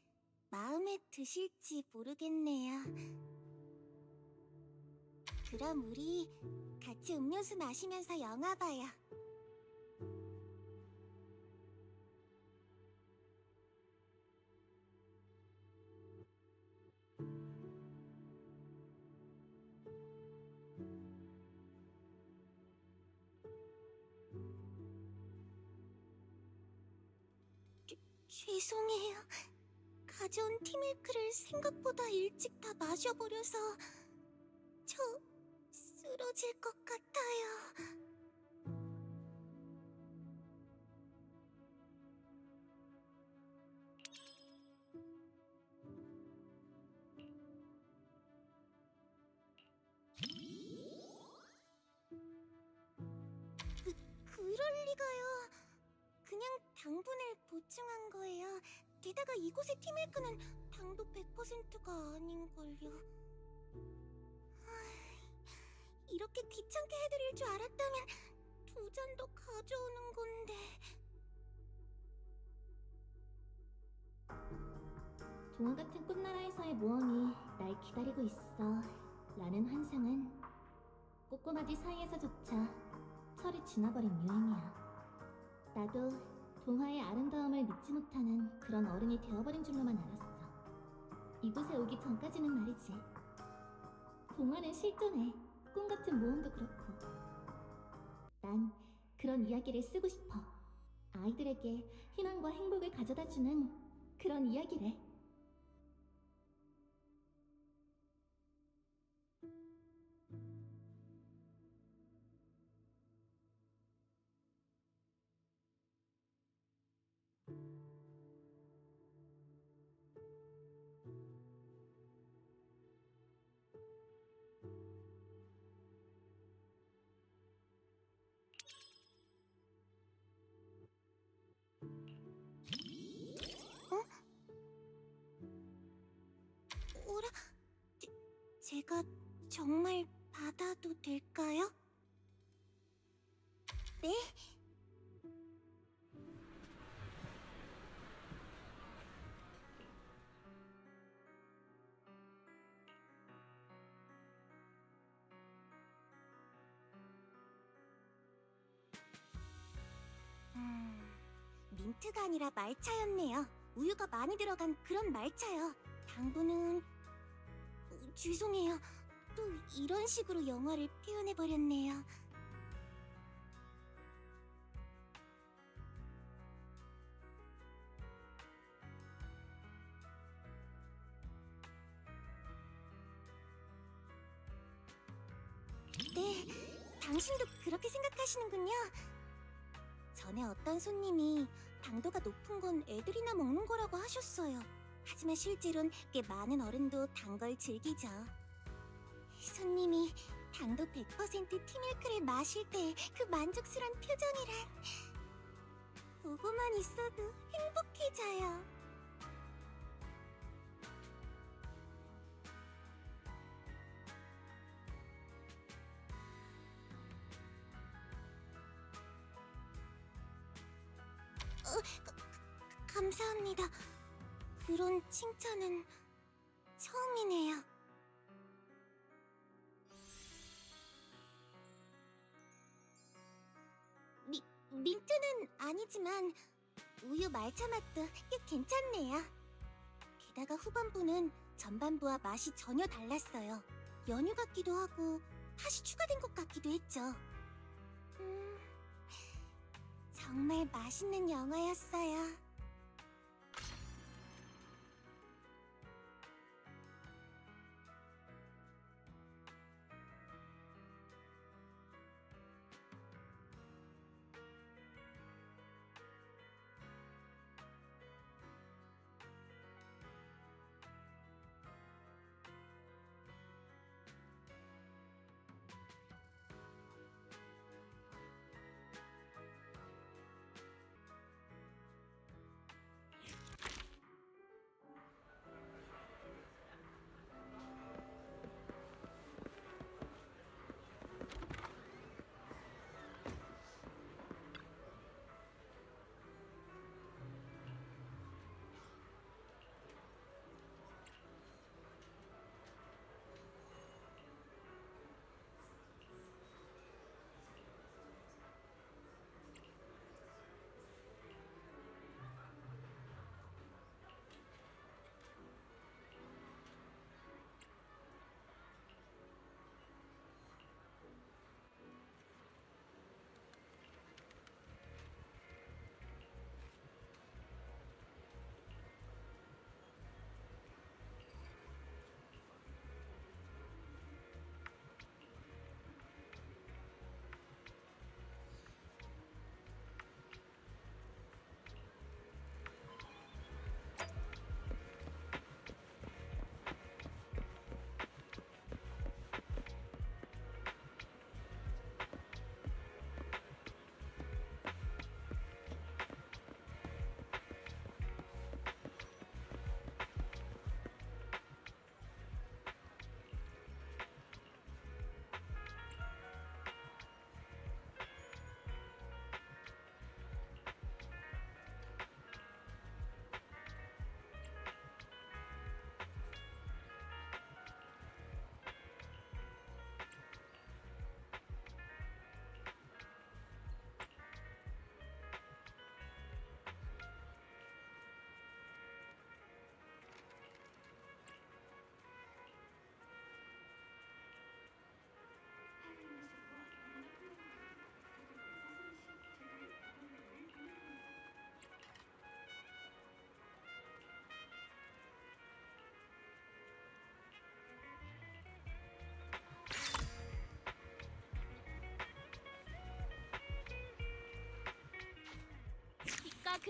마음에 드실지 모르겠네요. 그럼 우리 같이 음료수 마시면서 영화 봐요. 죄송해요. 가져온 티밀크를 생각보다 일찍 다 마셔버려서 저 쓰러질 것 같아요. 그럴 리가요. 그냥 당분을 보충한 거예요. 게다가 이곳의 티밀크는 당도 100%가 아닌걸요. 이렇게 귀찮게 해드릴 줄 알았다면 2잔 더 가져오는 건데. 동화 같은 꽃나라에서의 모험이 날 기다리고 있어 라는 환상은 꼬꼬마지 사이에서조차 철이 지나버린 유행이야. 나도 동화의 아름다움을 믿지 못하는 그런 어른이 되어버린 줄로만 알았어. 이곳에 오기 전까지는 말이지. 동화는 실존해. 꿈 같은 모험도 그렇고. 난 그런 이야기를 쓰고 싶어. 아이들에게 희망과 행복을 가져다주는 그런 이야기를. 오라, 제가 정말 받아도 될까요? 네? 민트가 아니라 말차였네요. 우유가 많이 들어간 그런 말차요. 당분은... 죄송해요. 또 이런 식으로 영화를 표현해버렸네요. 네, 당신도 그렇게 생각하시는군요. 전에 어떤 손님이 당도가 높은 건 애들이나 먹는 거라고 하셨어요. 하지만 실제로는 꽤 많은 어른도 단 걸 즐기죠. 손님이 당도 100% 티밀크를 마실 때 그 만족스러운 표정이란 보고만 있어도 행복해져요. 감사합니다. 그런 칭찬은 처음이네요. 민트는 아니지만 우유 말차 맛도 꽤 괜찮네요. 게다가 후반부는 전반부와 맛이 전혀 달랐어요. 연유 같기도 하고 팥이 추가된 것 같기도 했죠. 정말 맛있는 영화였어요.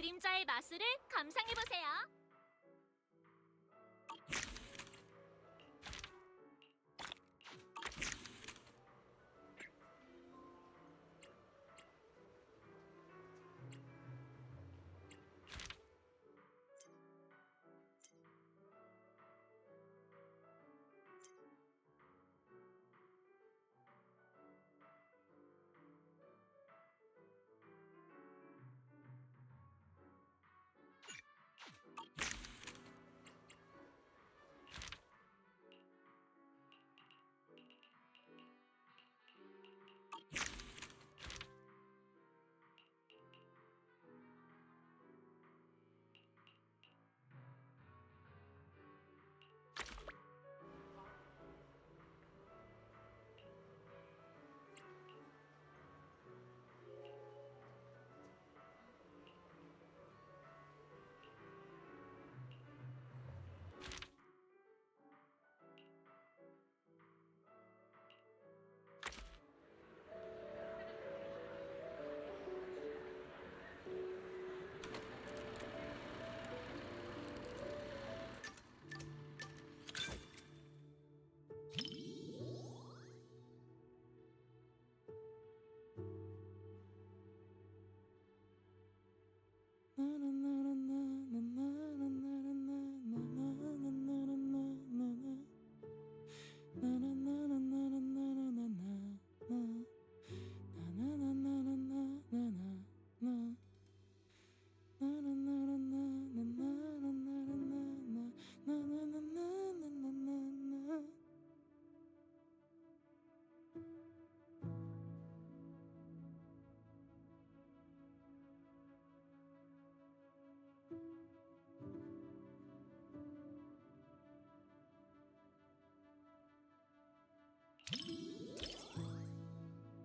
그림자의 마술을 감상해보세요.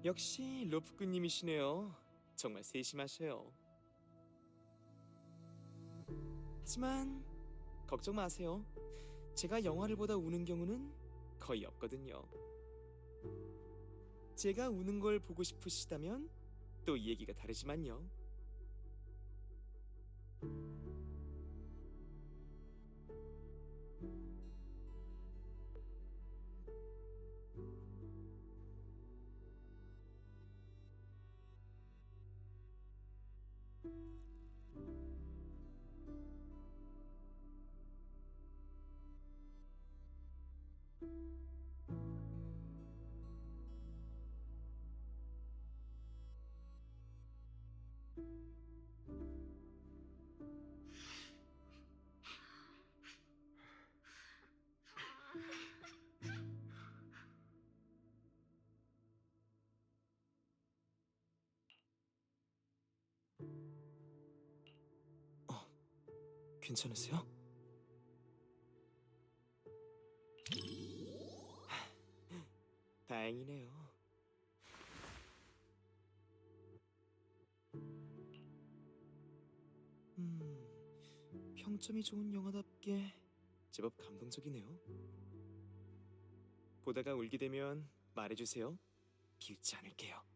역시 로프꾼님이시네요. 정말 세심하셔요. 하지만 걱정 마세요. 제가 영화를 보다 우는 경우는 거의 없거든요. 제가 우는 걸 보고 싶으시다면 또 얘기가 다르지만요. 괜찮으세요? 다행이네요. 평점이 좋은 영화답게 제법 감동적이네요. 보다가 울게 되면 말해주세요. 비웃지 않을게요.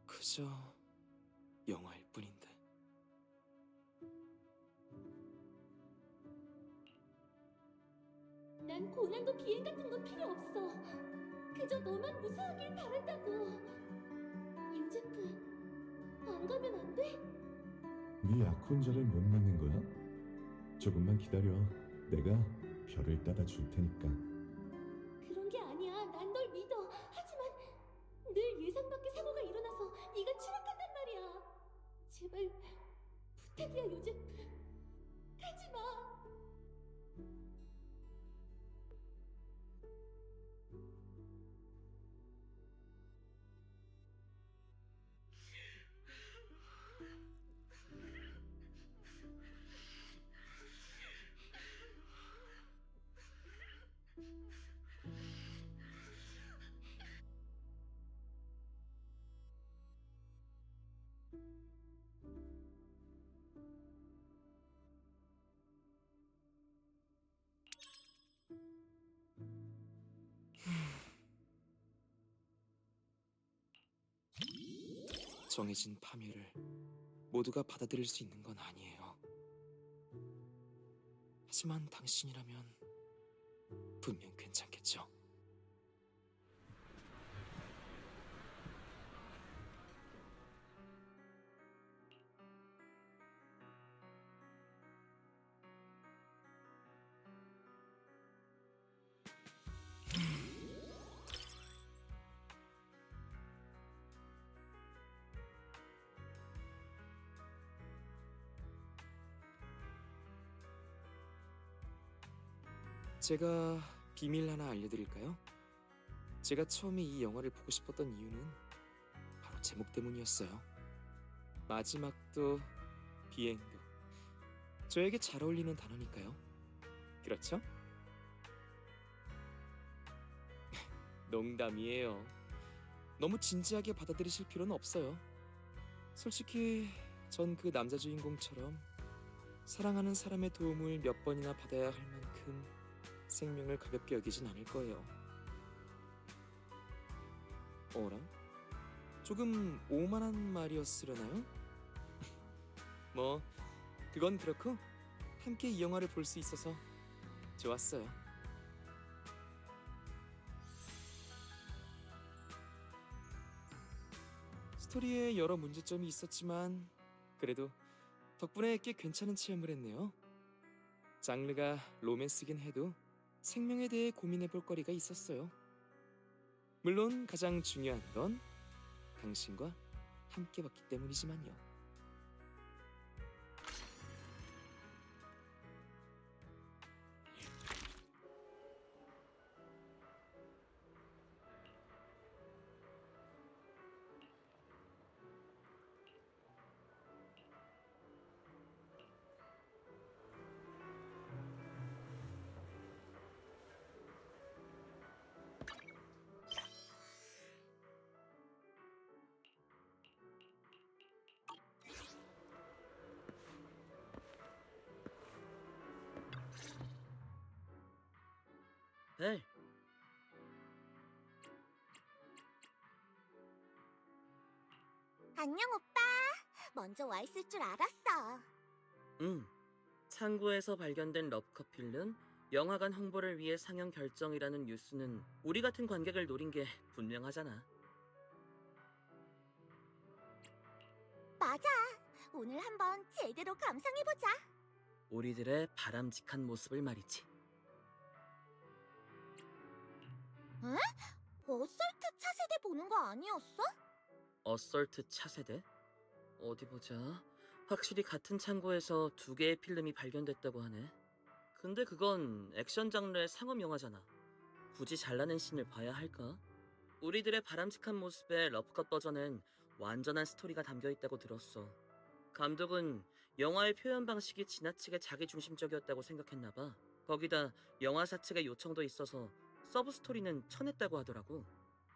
그저 영화일 뿐인데. 난 고난도 비행 같은 건 필요 없어. 그저 너만 무사하길 바란다고. 요제프, 안 가면 안 돼? 네 약혼자를 못 믿는 거야? 조금만 기다려. 내가 별을 따다 줄 테니까. 그런 게 아니야. 난 널 믿어. 하지만 늘 예상 밖의 사고가 일어나서 네가 추락한단 말이야. 제발 부탁이야, 요제프. 가지 마. 정해진 파멸을 모두가 받아들일 수 있는 건 아니에요. 하지만 당신이라면 분명 괜찮겠죠? 제가 비밀 하나 알려드릴까요? 제가 처음에 이 영화를 보고 싶었던 이유는 바로 제목 때문이었어요. 마지막도 비행도 저에게 잘 어울리는 단어니까요. 그렇죠? 농담이에요. 너무 진지하게 받아들이실 필요는 없어요. 솔직히 전 그 남자 주인공처럼 사랑하는 사람의 도움을 몇 번이나 받아야 할 만큼 생명을 가볍게 여기진 않을 거예요. 어라? 조금 오만한 말이었으려나요? 뭐 그건 그렇고 함께 이 영화를 볼 수 있어서 좋았어요. 스토리에 여러 문제점이 있었지만 그래도 덕분에 꽤 괜찮은 체험을 했네요. 장르가 로맨스긴 해도 생명에 대해 고민해 볼 거리가 있었어요. 물론 가장 중요한 건 당신과 함께 봤기 때문이지만요. 벨, 안녕 오빠. 먼저 와 있을 줄 알았어. 창고에서 발견된 러브커필은 영화관 홍보를 위해 상영 결정이라는 뉴스는 우리 같은 관객을 노린 게 분명하잖아. 맞아. 오늘 한번 제대로 감상해보자. 우리들의 바람직한 모습을 말이지. 어설트 차세대 보는 거 아니었어? 어설트 차세대? 어디 보자. 확실히 같은 창고에서 두 개의 필름이 발견됐다고 하네. 근데 그건 액션 장르의 상업 영화잖아. 굳이 잘나는 씬을 봐야 할까? 우리들의 바람직한 모습의 러프컷 버전엔 완전한 스토리가 담겨있다고 들었어. 감독은 영화의 표현 방식이 지나치게 자기중심적이었다고 생각했나봐. 거기다 영화사 측의 요청도 있어서 서브 스토리는 쳐냈다고 하더라고.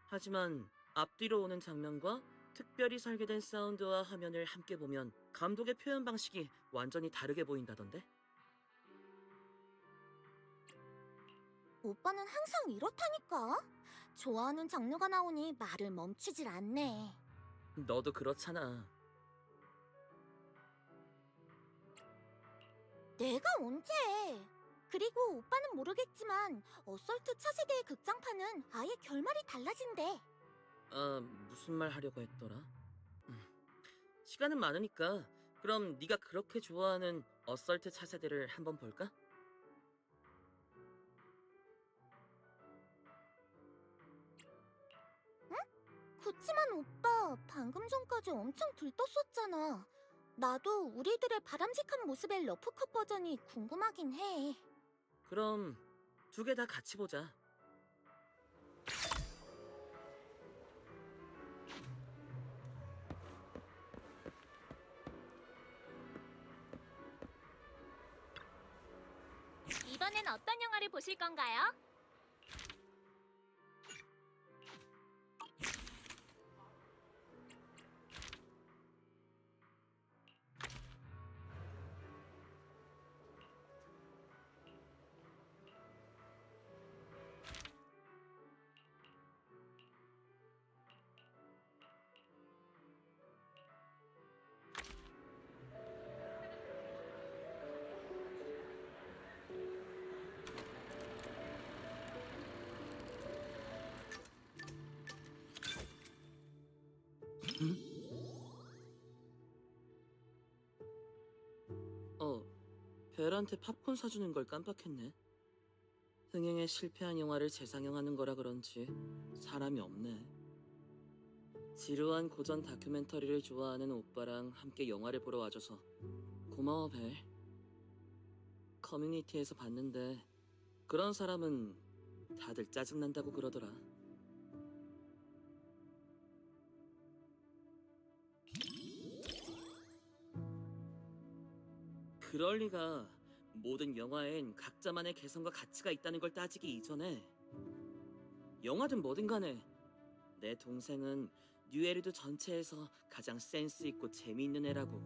하지만 앞뒤로 오는 장면과 특별히 설계된 사운드와 화면을 함께 보면 감독의 표현 방식이 완전히 다르게 보인다던데? 오빠는 항상 이렇다니까. 좋아하는 장르가 나오니 말을 멈추질 않네. 너도 그렇잖아. 내가 언제? 그리고 오빠는 모르겠지만 어설트 차세대의 극장판은 아예 결말이 달라진대. 무슨 말 하려고 했더라? 시간은 많으니까 그럼 네가 그렇게 좋아하는 어설트 차세대를 한번 볼까? 그치만 오빠 방금 전까지 엄청 들떴었잖아. 나도 우리들의 바람직한 모습의 러프컷 버전이 궁금하긴 해. 그럼 두 개 다 같이 보자. 이번엔 어떤 영화를 보실 건가요? 벨한테 팝콘 사주는 걸 깜빡했네. 흥행에 실패한 영화를 재상영하는 거라 그런지 사람이 없네. 지루한 고전 다큐멘터리를 좋아하는 오빠랑 함께 영화를 보러 와줘서 고마워, 벨. 커뮤니티에서 봤는데 그런 사람은 다들 짜증난다고 그러더라. 그럴 리가. 모든 영화엔 각자만의 개성과 가치가 있다는 걸 따지기 이전에 영화든 뭐든 간에 내 동생은 뉴에르드 전체에서 가장 센스 있고 재미있는 애라고.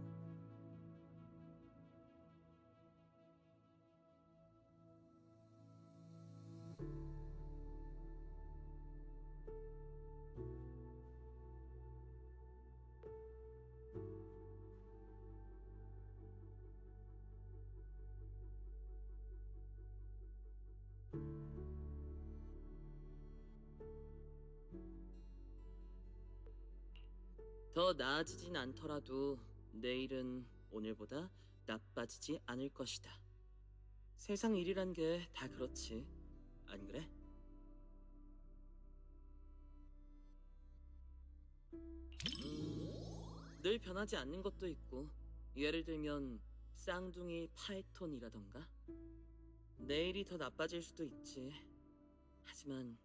더 나아지진 않더라도 내일은 오늘보다 나빠지지 않을 것이다. 세상 일이란 게 다 그렇지, 안 그래? 늘 변하지 않는 것도 있고, 예를 들면 쌍둥이 파이톤이라던가. 내일이 더 나빠질 수도 있지. 하지만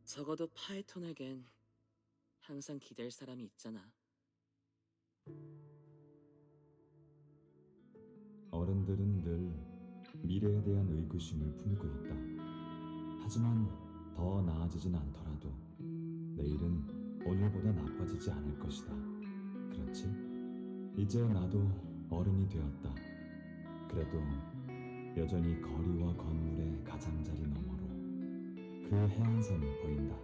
적어도 파이톤에겐 항상 기댈 사람이 있잖아. 어른들은 늘 미래에 대한 의구심을 품고 있다. 하지만 더 나아지진 않더라도 내일은 오늘보다 나빠지지 않을 것이다. 그렇지? 이제 나도 어른이 되었다. 그래도 여전히 거리와 건물의 가장자리 너머로 그 해안선이 보인다.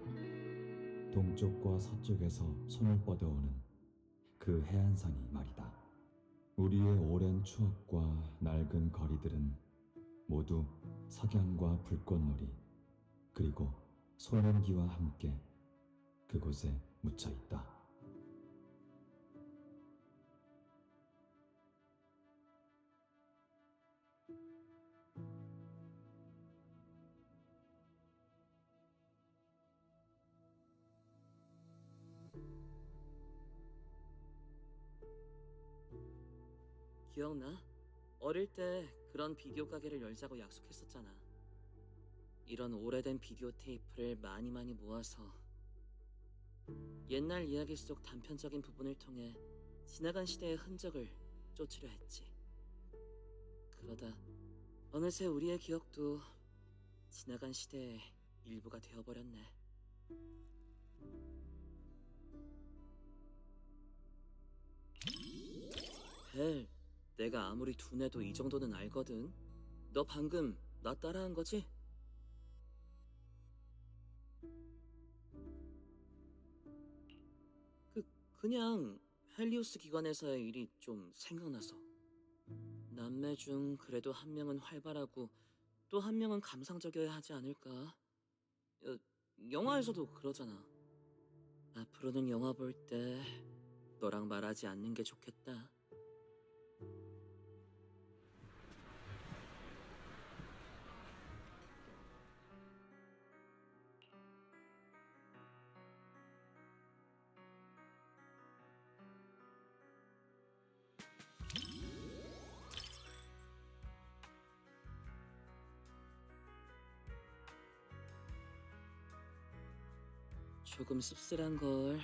동쪽과 서쪽에서 손을 뻗어오는 그 해안선이 말이다. 우리의 오랜 추억과 낡은 거리들은 모두 석양과 불꽃놀이 그리고 소년기와 함께 그곳에 묻혀 있다. 기억나? 어릴 때 그런 비디오 가게를 열자고 약속했었잖아. 이런 오래된 비디오 테이프를 많이 모아서 옛날 이야기 속 단편적인 부분을 통해 지나간 시대의 흔적을 쫓으려 했지. 그러다 어느새 우리의 기억도 지나간 시대의 일부가 되어버렸네. 벨, 내가 아무리 둔해도 이 정도는 알거든. 너 방금 나 따라한 거지? 그냥 헬리오스 기관에서의 일이 좀 생각나서. 남매 중 그래도 한 명은 활발하고 또 한 명은 감상적이어야 하지 않을까? 영화에서도 그러잖아. 앞으로는 영화 볼 때 너랑 말하지 않는 게 좋겠다. 조금 씁쓸한걸.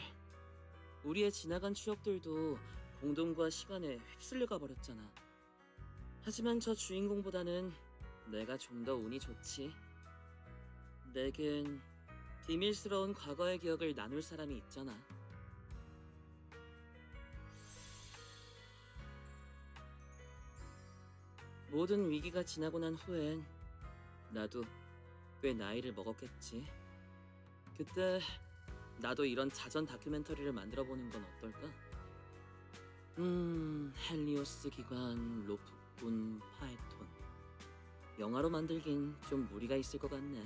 우리의 지나간 추억들도 공동과 시간에 휩쓸려가 버렸잖아. 하지만 저 주인공보다는 내가 좀 더 운이 좋지. 내겐 비밀스러운 과거의 기억을 나눌 사람이 있잖아. 모든 위기가 지나고 난 후엔 나도 꽤 나이를 먹었겠지. 그때 나도 이런 자전 다큐멘터리를 만들어보는 건 어떨까? 헬리오스 기관, 로프꾼, 파이톤. 영화로 만들긴 좀 무리가 있을 것 같네.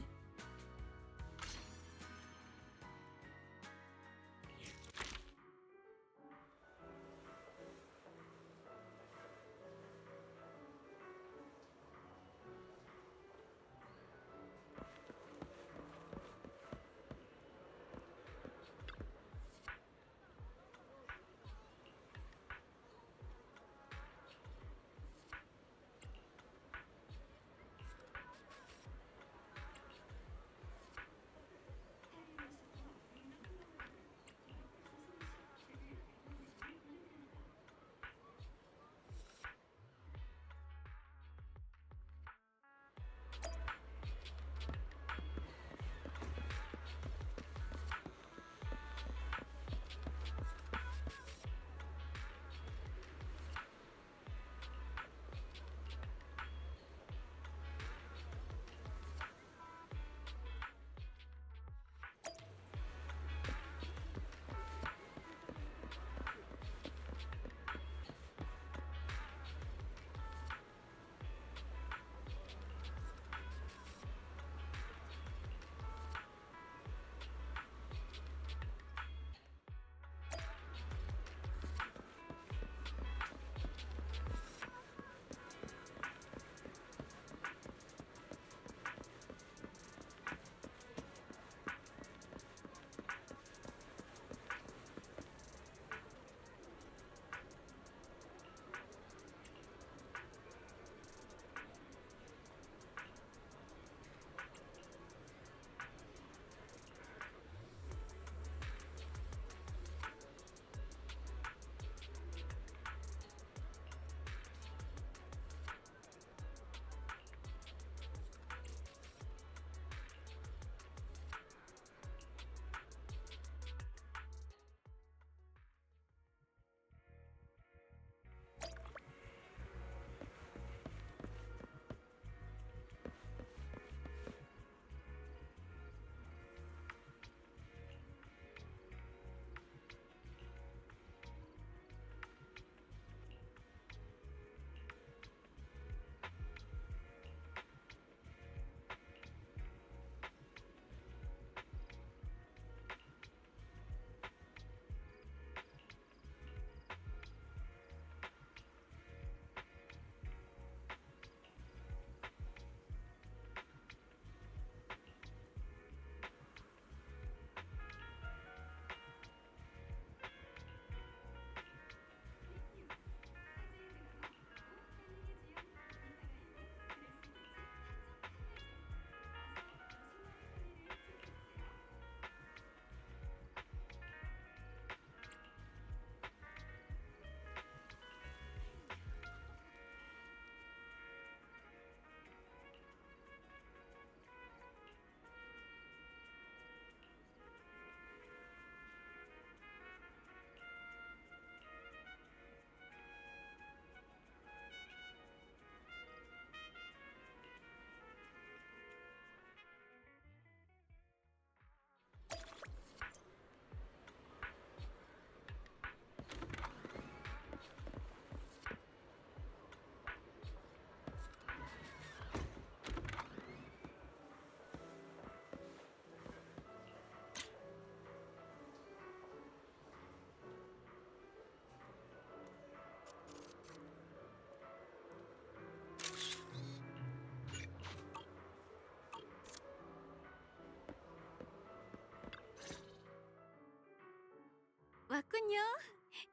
왔군요.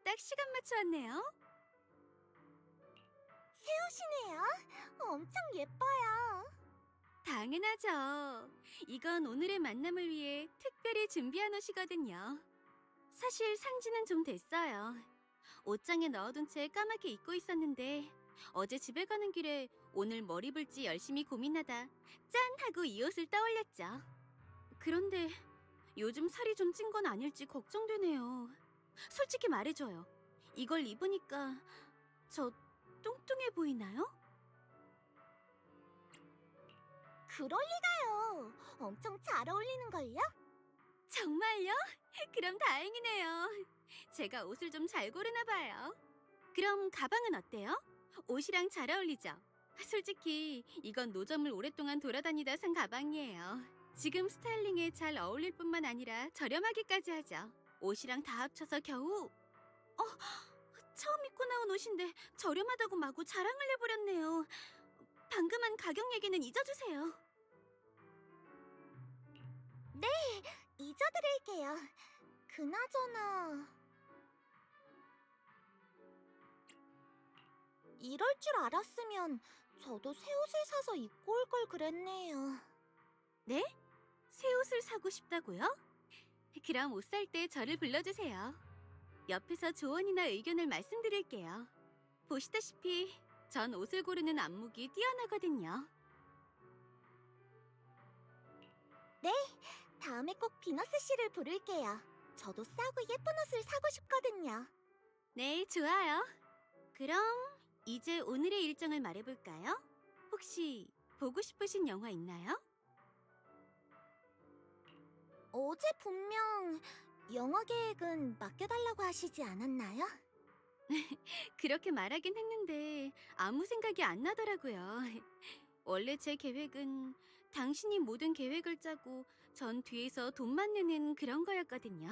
딱 시간 맞춰 왔네요. 새 옷이네요. 엄청 예뻐요. 당연하죠. 이건 오늘의 만남을 위해 특별히 준비한 옷이거든요. 사실 산지는 좀 됐어요. 옷장에 넣어둔 채 까맣게 잊고 있었는데 어제 집에 가는 길에 오늘 뭘 입을지 열심히 고민하다 짠! 하고 이 옷을 떠올렸죠. 그런데 요즘 살이 좀 찐 건 아닐지 걱정되네요. 솔직히 말해줘요. 이걸 입으니까 저 뚱뚱해 보이나요? 그럴 리가요. 엄청 잘 어울리는걸요? 정말요? 그럼 다행이네요. 제가 옷을 좀 잘 고르나 봐요. 그럼 가방은 어때요? 옷이랑 잘 어울리죠? 솔직히 이건 노점을 오랫동안 돌아다니다 산 가방이에요. 지금 스타일링에 잘 어울릴 뿐만 아니라 저렴하기까지 하죠. 옷이랑 다 합쳐서 겨우 처음 입고 나온 옷인데 저렴하다고 마구 자랑을 해버렸네요. 방금 한 가격 얘기는 잊어주세요. 네, 잊어드릴게요. 그나저나 이럴 줄 알았으면 저도 새 옷을 사서 입고 올 걸 그랬네요. 네? 새 옷을 사고 싶다고요? 그럼 옷 살 때 저를 불러주세요. 옆에서 조언이나 의견을 말씀드릴게요. 보시다시피 전 옷을 고르는 안목이 뛰어나거든요. 다음에 꼭 비너스 씨를 부를게요. 저도 싸고 예쁜 옷을 사고 싶거든요. 네, 좋아요. 그럼 이제 오늘의 일정을 말해볼까요? 혹시 보고 싶으신 영화 있나요? 어제 분명 영화 계획은 맡겨달라고 하시지 않았나요? 그렇게 말하긴 했는데 아무 생각이 안 나더라고요. 원래 제 계획은 당신이 모든 계획을 짜고 전 뒤에서 돈만 내는 그런 거였거든요.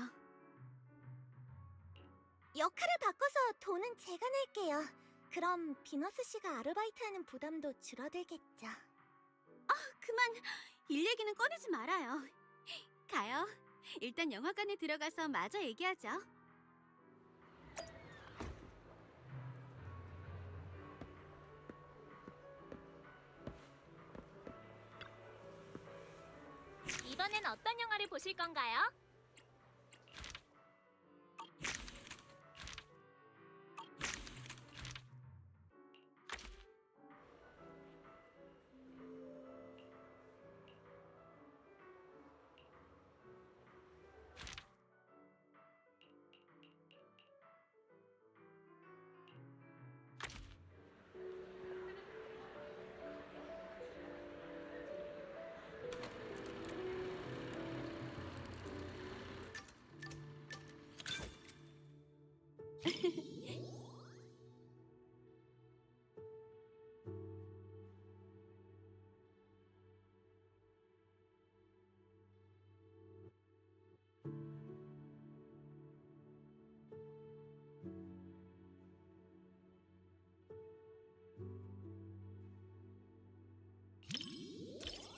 역할을 바꿔서 돈은 제가 낼게요. 그럼 비너스 씨가 아르바이트하는 부담도 줄어들겠죠. 그만 일 얘기는 꺼내지 말아요. 가요. 일단 영화관에 들어가서 마저 얘기하죠. 이번엔 어떤 영화를 보실 건가요?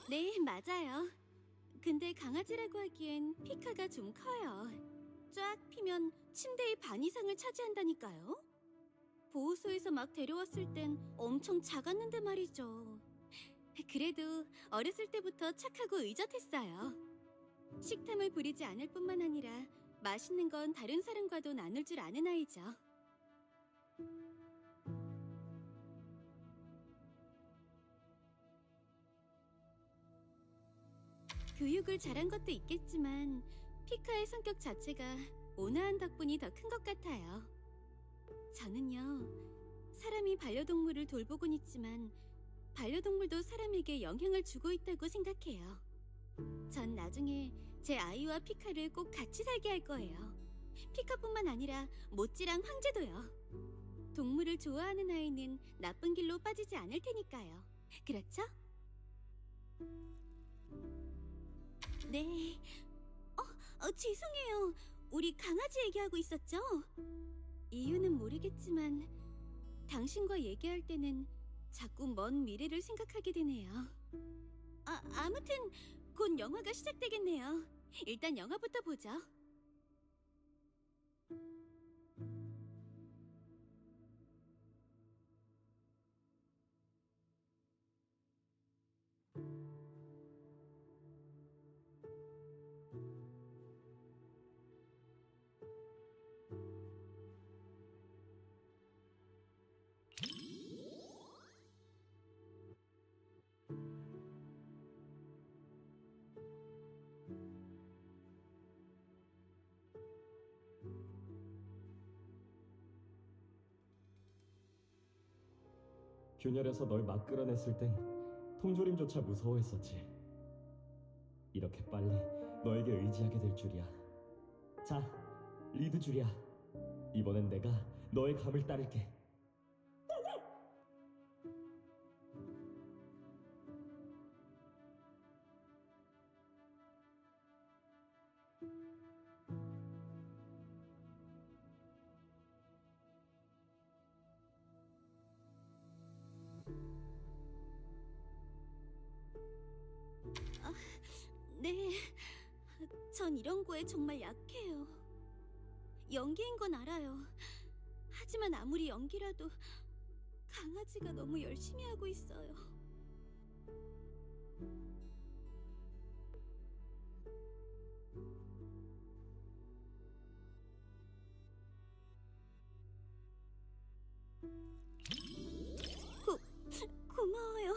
네, 맞아요. 근데 강아지라고 하기엔 피카가 좀 커요. 쫙 피면 침대의 반 이상을 차지한다니까요. 보호소에서 막 데려왔을 땐 엄청 작았는데 말이죠. 그래도 어렸을 때부터 착하고 의젓했어요. 식탐을 부리지 않을 뿐만 아니라 맛있는 건 다른 사람과도 나눌 줄 아는 아이죠. 교육을 잘한 것도 있겠지만 피카의 성격 자체가 온화한 덕분이 더 큰 것 같아요. 저는요, 사람이 반려동물을 돌보곤 있지만 반려동물도 사람에게 영향을 주고 있다고 생각해요. 전 나중에 제 아이와 피카를 꼭 같이 살게 할 거예요. 피카뿐만 아니라 모찌랑 황제도요. 동물을 좋아하는 아이는 나쁜 길로 빠지지 않을 테니까요. 그렇죠? 네. 죄송해요. 우리 강아지 얘기하고 있었죠? 이유는 모르겠지만 당신과 얘기할 때는 자꾸 먼 미래를 생각하게 되네요. 아무튼 곧 영화가 시작되겠네요. 일단 영화부터 보죠. 균열에서 널 막 끌어냈을 땐 통조림조차 무서워했었지. 이렇게 빨리 너에게 의지하게 될 줄이야. 자, 리드 줄이야. 이번엔 내가 너의 감을 따를게. 네, 전 이런 거에 정말 약해요. 연기인 건 알아요. 하지만 아무리 연기라도 강아지가 너무 열심히 하고 있어요. 고, 고마워요.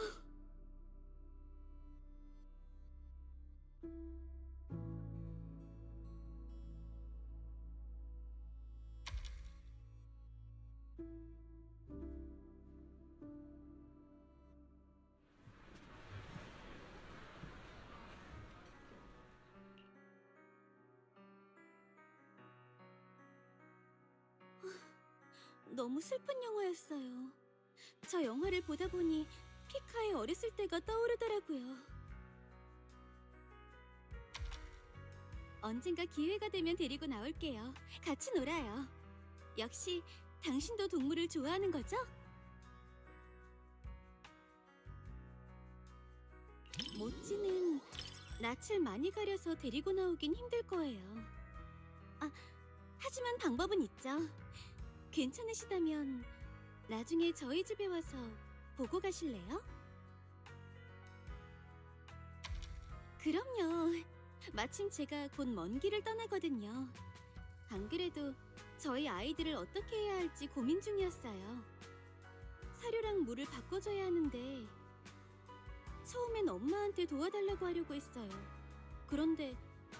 너무 슬픈 영화였어요. 저 영화를 보다 보니 피카의 어렸을 때가 떠오르더라고요. 언젠가 기회가 되면 데리고 나올게요. 같이 놀아요. 역시 당신도 동물을 좋아하는 거죠? 모찌는 낯을 많이 가려서 데리고 나오긴 힘들 거예요. 아, 하지만 방법은 있죠. 괜찮으시다면 나중에 저희 집에 와서 보고 가실래요? 그럼요. 마침 제가 곧 먼 길을 떠나거든요. 안 그래도 저희 아이들을 어떻게 해야 할지 고민 중이었어요. 사료랑 물을 바꿔줘야 하는데 처음엔 엄마한테 도와달라고 하려고 했어요. 그런데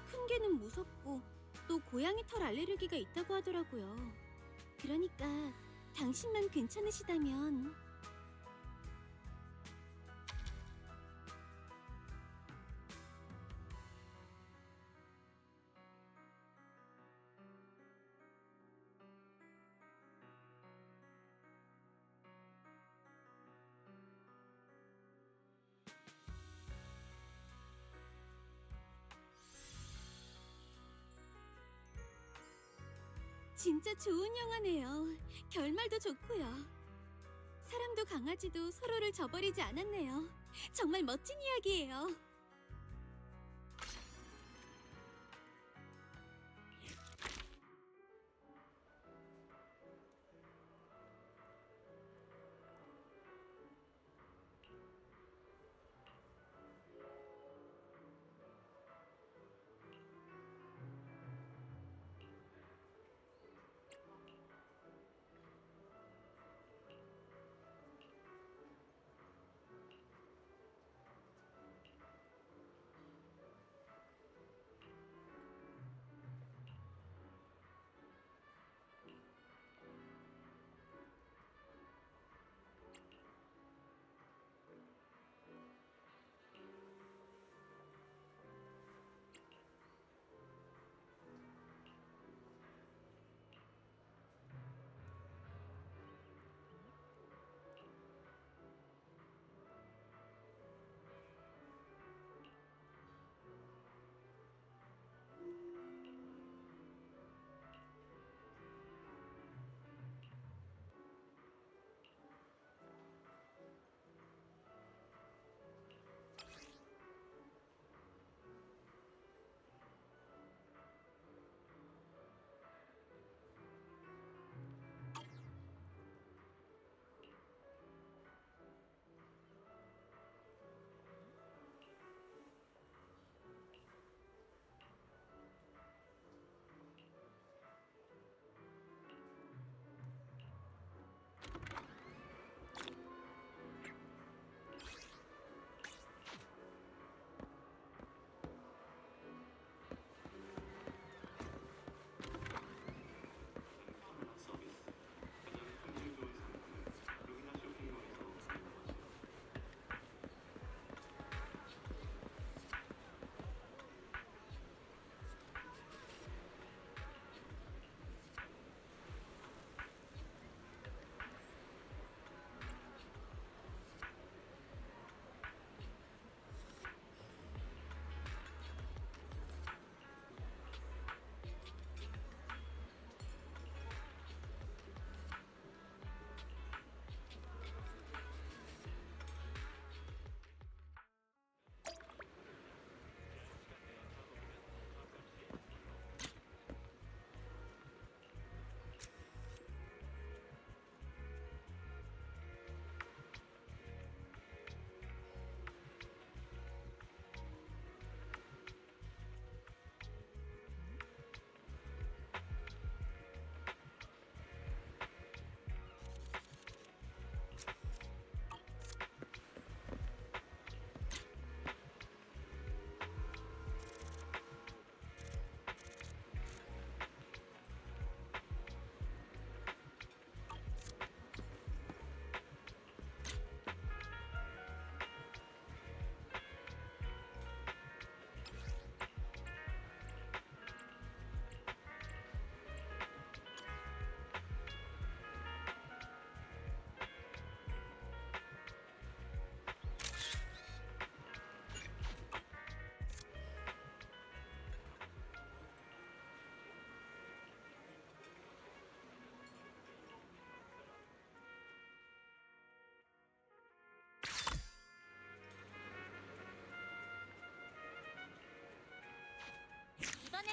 큰 개는 무섭고 또 고양이 털 알레르기가 있다고 하더라고요. 그러니까 당신만 괜찮으시다면. 진짜 좋은 영화네요. 결말도 좋고요. 사람도 강아지도 서로를 저버리지 않았네요. 정말 멋진 이야기예요.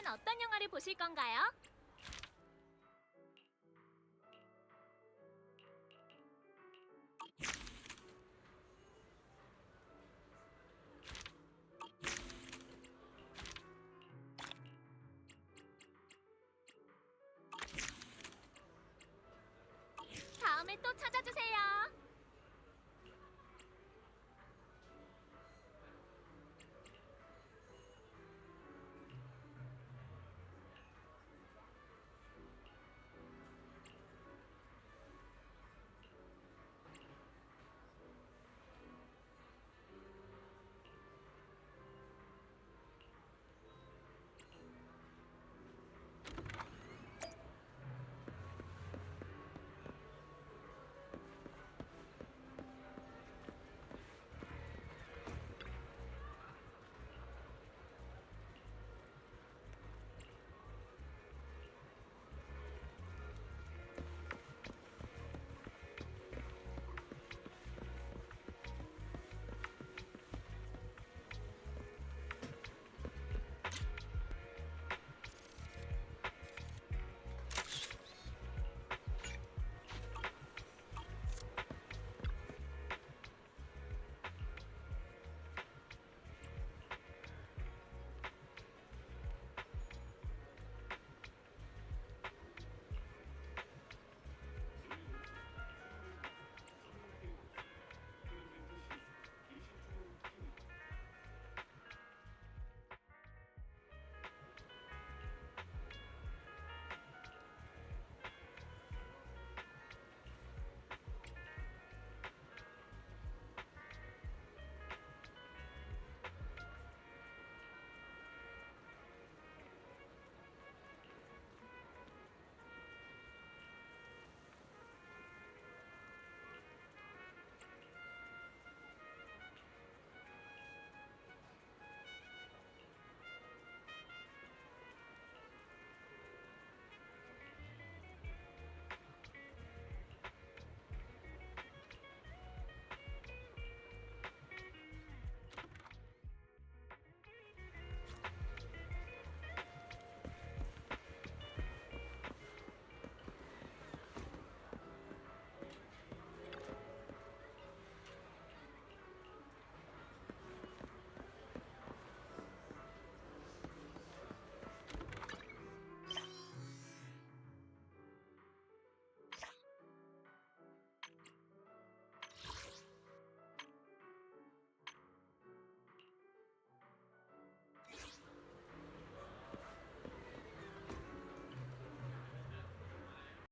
이번엔 어떤 영화를 보실 건가요? 다음에 또 찾아주세요.